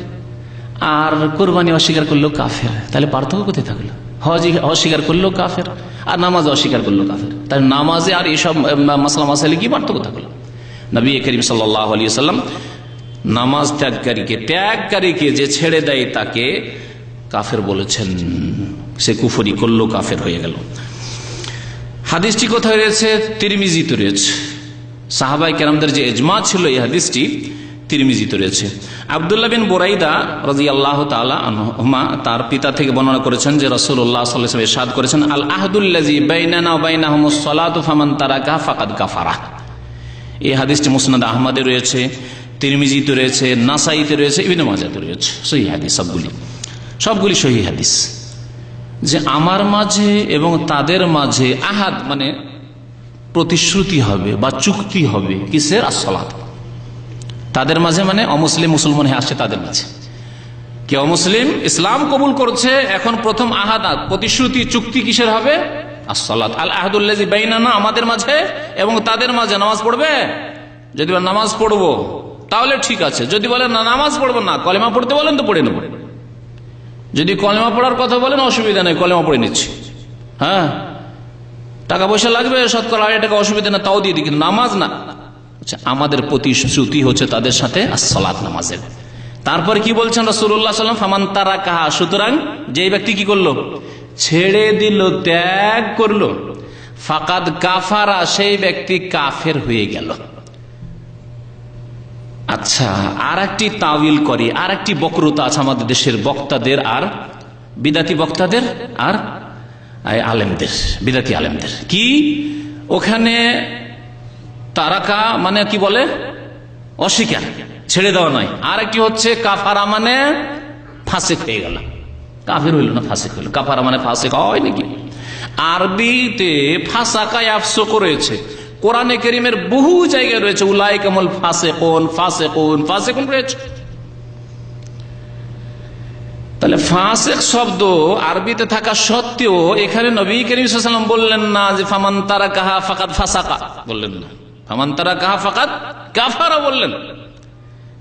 D: আর কুরবানি অস্বীকার করলো কাফের। তাহলে পার্থক্য কোথায় থাকলো? হজ অস্বীকার করলো কাফের, আর নামাজ অস্বীকার করলো কাফের। তাহলে নামাজে আর এইসব মাসলা মাসাইলে কি পার্থক্য থাকলো? নবী করিম সাল্লাল্লাহু আলাইহি ওয়াসাল্লাম নামাজ ত্যাগকারীকে যে ছেড়ে দেয় তাকে কাফের বলেছেন, সে কুফরি করলো, কাফের হয়ে গেল। হাদিসটি কোথায় রয়েছে? তিরমিজিতে রয়েছে। সাহাবায়ে কেরামদের যে ইজমা ছিল, এই হাদিসটি তিরমিজিতে রয়েছে। আব্দুল্লাহ বিন বুরাইদা রাদিয়াল্লাহু তাআলা আনহুমা তার পিতা থেকে বর্ণনা করেছেন যে রাসূলুল্লাহ সাল্লাল্লাহু আলাইহি ওয়াসাল্লাম ইরশাদ করেছেন, আল আহদুল্লাযী বাইনানা ওয়া বাইনাহুমুস সালাতু ফামান তারাকাহা ফাকাদ কাফারা। এই হাদিসটি মুসনাদ আহমদে রয়েছে, তিরমিজিতে রয়েছে, নাসাইতে রয়েছে, ইবনে মাজাহতে রয়েছে। সহিহ হাদিস, সবগুলি সহিহ হাদিস। যে আমার মাঝে এবং তাদের মাঝে আহাদ মানে প্রতিশ্রুতি হবে বা চুক্তি হবে, কিসের? আসসালাত। তাদের মাঝে মানে অমুসলিম মুসলমান হয়ে আসছে তাদের মাঝে। কে অমুসলিম ইসলাম কবুল করছে, এখন প্রথম আহাদ প্রতিশ্রুতি চুক্তি কিসের হবে? আসসালাত। আল আহদুল্লাযী বাইনানা, আমাদের মাঝে এবং তাদের মাঝে নামাজ পড়বে। যদি বলেন নামাজ পড়বো তাহলে ঠিক আছে, যদি বলেন না নামাজ পড়বো না, কলেমা পড়তে বলেন তো পড়ে নেব। যদি কলেমা পড়ার কথা বলেন অসুবিধা নেই, কলেমা পড়ে নিচ্ছি, হ্যাঁ টাকা পয়সা লাগবে শতকরা 1,000 টাকা, অসুবিধা না, তাও দিয়ে দিই, কিন্তু নামাজ না। আচ্ছা, আমাদের প্রতিশ্রুতি হচ্ছে তাদের সাথে আসসালাত, নামাজের। তারপরে কি বলছেন রাসূলুল্লাহ সাল্লাল্লাহু আলাইহি ওয়াসাল্লাম? ফামান তারাকাহা, সুতরাং যে ব্যক্তি কি করলো? ছেড়ে দিল, ত্যাগ করলো, ফাকাদ কাফারা, সেই ব্যক্তি কাফের হয়ে গেল। আচ্ছা, আর একটি তাওয়িল করে, আর একটি বক্রতা আছে আমাদের দেশের বক্তাদের আর বিদাতি বক্তাদের আর আলেমদের, বিদাতি আলেমদের। কি ওখানে তারাকা মানে কি বলে? অস্বীকার, ছেড়ে দেওয়া নয়। আর একটি হচ্ছে কাফারা মানে ফাসিক হয়ে গেল, কাফের হইল না, ফাসিক হইল। কাফারা মানে ফাসিক হয় নাকি? আরবিতে ফাসাকা ইয়াফসুক রয়েছে, কোরআনে কারীমের বহু জায়গায় রয়েছে উলাইকামুল ফাসিকুন, ফাসিকুন, ফাসিকুন রয়েছে। তাহলে ফাসিক শব্দ আরবিতে থাকা সত্ত্বেও এখানে নবী করিম সাল্লাল্লাহু আলাইহি ওয়াসাল্লাম বললেন না যে ফামান তারাকাহা ফাকাদ ফাসাকা, বললেন না। ফামান তারাকাহা ফাকাদ কাফারা বললেন।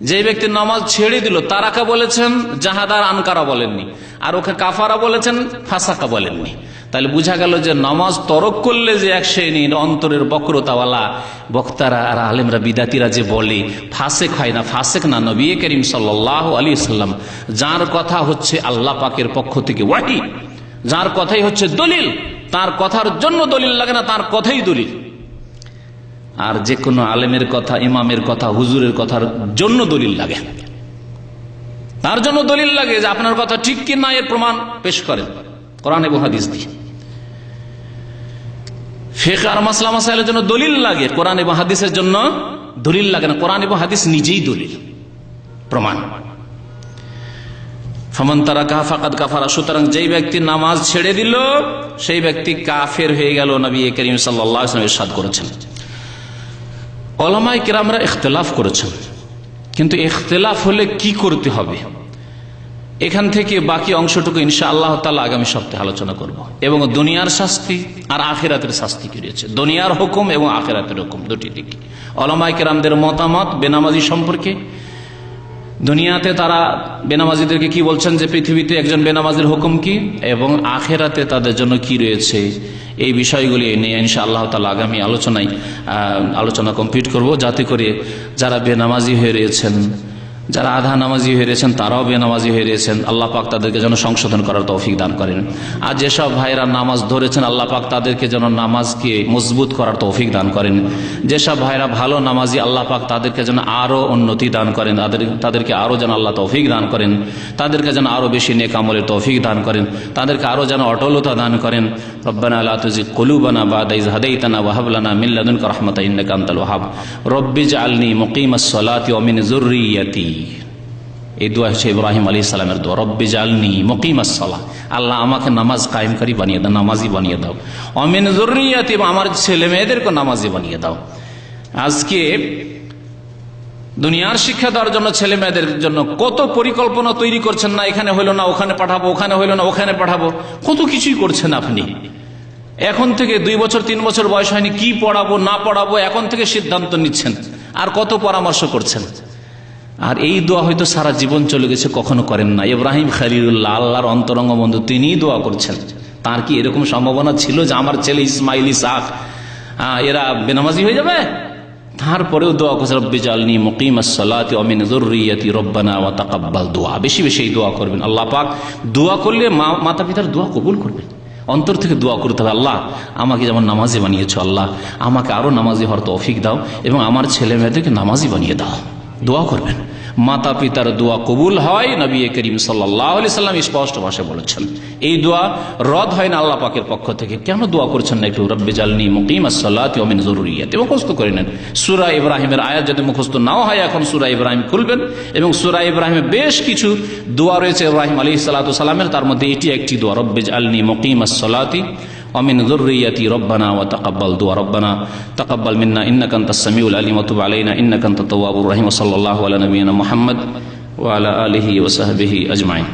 D: যে ব্যক্তি নামাজ ছেড়ে দিল, তারাকা বলেছেন, জাহাদার আনকারা বলেননি, আর ওকে কাফারা বলেছেন, ফাসাকা বলেননি। তাহলে বোঝা গেল যে নামাজ তরক করলে যে এক শ্রেণীর অন্তরের বক্রতাওয়ালা বক্তারা আর আলেমরা বিদাতিরা যে বলে ফাসেক হয় না, ফাসেক না। নবী করিম সাল্লাল্লাহু আলাইহি ওয়াসাল্লাম যার কথা হচ্ছে আল্লাহ পাকের পক্ষ থেকে ওয়াহী, যার কথাই হচ্ছে দলিল, তার কথার জন্য দলিল লাগে না, তার কথাই দলিল। আর যে কোনো আলেমের কথা, ইমামের কথা, হুজুরের কথার জন্য দলিল লাগে, তার জন্য দলিল লাগে যে আপনার কথা ঠিক কি না, এর প্রমাণ পেশ করেন কোরআন এবং হাদিস দিয়ে। ফিকহ আর মাসলা মাসাইলের জন্য দলিল লাগে, কোরআন এবং হাদিসের জন্য দলিল লাগে না। কোরআন এবং হাদিস নিজেই দলিল, প্রমাণ। ফামান তারাকাহা ফাকাদ কাফারা, সুতরাং যেই ব্যক্তি নামাজ ছেড়ে দিল সেই ব্যক্তি কাফের হয়ে গেল, নবী করিম সাল্লাল্লাহু আলাইহি ওয়াসাল্লাম ইরশাদ করেছেন। উলামায়ে কেরামরা ইখতিলাফ করেছেন, কিন্তু ইখতিলাফ হলে কি করতে হবে, এখান থেকে বাকি অংশটুকু ইনশাআল্লাহ তাআলা আগামী সপ্তাহে আলোচনা করব। এবং দুনিয়ার শাস্তি আর আখিরাতের শাস্তি কি রয়েছে, দুনিয়ার হুকুম এবং আখিরাতের হুকুম, দুটি দিক। উলামায়ে কেরামদের মতামত বেনামাজি সম্পর্কে, দুনিয়াতে তারা বেনামাজিদেরকে কি বলছেন যে পৃথিবীতে একজন বেনামাজির হুকুম কি, এবং আখিরাতে তাদের জন্য কি রয়েছে, এই বিষয়গুলি নিয়ে ইনশাআল্লাহ তাআলা আগামী আলোচনা কমপ্লিট করব, যাতে করে যারা বেনামাজি হয়ে রয়েছেন যারা আধা নামাজি হয়ে রয়েছেন তারাও বেনামাজি হয়ে রয়েছেন, আল্লাহ পাক তাদেরকে যেন সংশোধন করার তৌফিক দান করেন। আর যেসব ভাইরা নামাজ ধরেছেন আল্লাহ পাক তাদেরকে যেন নামাজকে মজবুত করার তৌফিক দান করেন। যেসব ভাইরা ভালো নামাজি আল্লাহ পাক তাদেরকে যেন আরো উন্নতি দান করেন, তাদেরকে আরো যেন আল্লাহ তৌফিক দান করেন, তাদেরকে যেন আরো বেশি নেক আমলের তৌফিক দান করেন, তাদেরকে আরো যেন অটলতা দান করেন। রব্বানা লা তুজিগ কুলুবানা বাদা ইয হাদাইতানা ওয়া হাব লানা মিন লাদুনকা রাহমাতান ইন্নাকা আনতাল ওয়াহ্হাব রব্বিজআলনি মুকিমাস সালাতি ওয়া মিন যুররিয়াতি। এই দোয়া হচ্ছে ইব্রাহিম আলাইহিস সালামের দোয়া, রব্বিজআলনি মুকিমাস সালাহ, আল্লাহ আমাকে নামাজ কায়েমকারী বানিয়ে দাও, নামাজি বানিয়ে দাও। ওয়া মিন যুররিয়াতি, আমার ছেলে মেয়েদেরকে নামাজি বানিয়ে দাও। আজকে দুনিয়ার শিক্ষা দেওয়ার জন্য ছেলে মেয়েদের জন্য কত পরিকল্পনা তৈরি করছেন, না এখানে হইল না ওখানে পাঠাবো, ওখানে হইল না ওখানে পাঠাবো, কত কিছুই করছেন আপনি। এখন থেকে 2 বছর 3 বছর বয়স হয়নি, কি পড়াবো না পড়াবো এখন থেকে সিদ্ধান্ত নিচ্ছেন, আর কত পরামর্শ করছেন। আর এই দোয়া হয়তো সারা জীবন চলে গেছে, কখনো করেন না। ইব্রাহিম খলিলুল্লাহ, আল্লাহর অন্তরঙ্গ বন্ধু, তিনিই দোয়া করছেন। তার কি এরকম সম্ভাবনা ছিল যে আমার ছেলে ইসমাইল ইসহাক এরা বেনামাজি হয়ে যাবে? তারপরেও দোয়া করছে, রব্বিজআলনি মুকিমাস সালাতি ওয়া মিন যুররিয়াতি রব্বানা ওয়া তাকাব্বাল দুআ। বেশি বেশি এই দোয়া করবেন। আল্লাহ পাক দোয়া করলে মাতা পিতার দোয়া কবুল করবেন। অন্তর থেকে দোয়া করতে হবে, আল্লাহ আমাকে যেমন নামাজি বানিয়েছো, আল্লাহ আমাকে আরো নামাজি হওয়ার তৌফিক দাও এবং আমার ছেলে মেয়েদেরকে নামাজি বানিয়ে দাও। দোয়া করবেন, মাতা পিতার দোয়া কবুল হয়। নবী করিম সাল্লাল্লাহু আলাইহি সাল্লাম স্পষ্ট ভাষায় বলেছেন, এই দোয়া রদ হয় না আল্লাহ পাকের পক্ষ থেকে। কেন দোয়া করছেন না একটু? রব্বিজআলনি মুকিমাস সালাতি ওয়া মিন যুররিয়াতি মুখস্থ করে নেন। সূরা ইব্রাহিমের আয়াত যদি মুখস্থ নাও হয়, এখন সূরা ইব্রাহিম খুলবেন এবং সূরা ইব্রাহিমে বেশ কিছু দোয়া রয়েছে ইব্রাহিম আলাইহিস সালাতু সালামের, তার মধ্যে এটি একটি দোয়া, রব্বিজআলনি মুকিমাস সালাতি ওয়া মিন যুররিয়াতি রব্বানা ওয়া তাকাব্বাল দুআ রব্বানা তাকাব্বাল মিন্না ইন্নাকা আনতাস সামিউল আলিম ওয়া তুব আলাইনা ইন্নাকা আনতাত তাওয়াবুর রহিম। ওয়া সাল্লাল্লাহু আলা নবিয়িনা মুহাম্মদ ওয়া আলা আলিহি ওয়া সাহবিহি আজমাইন।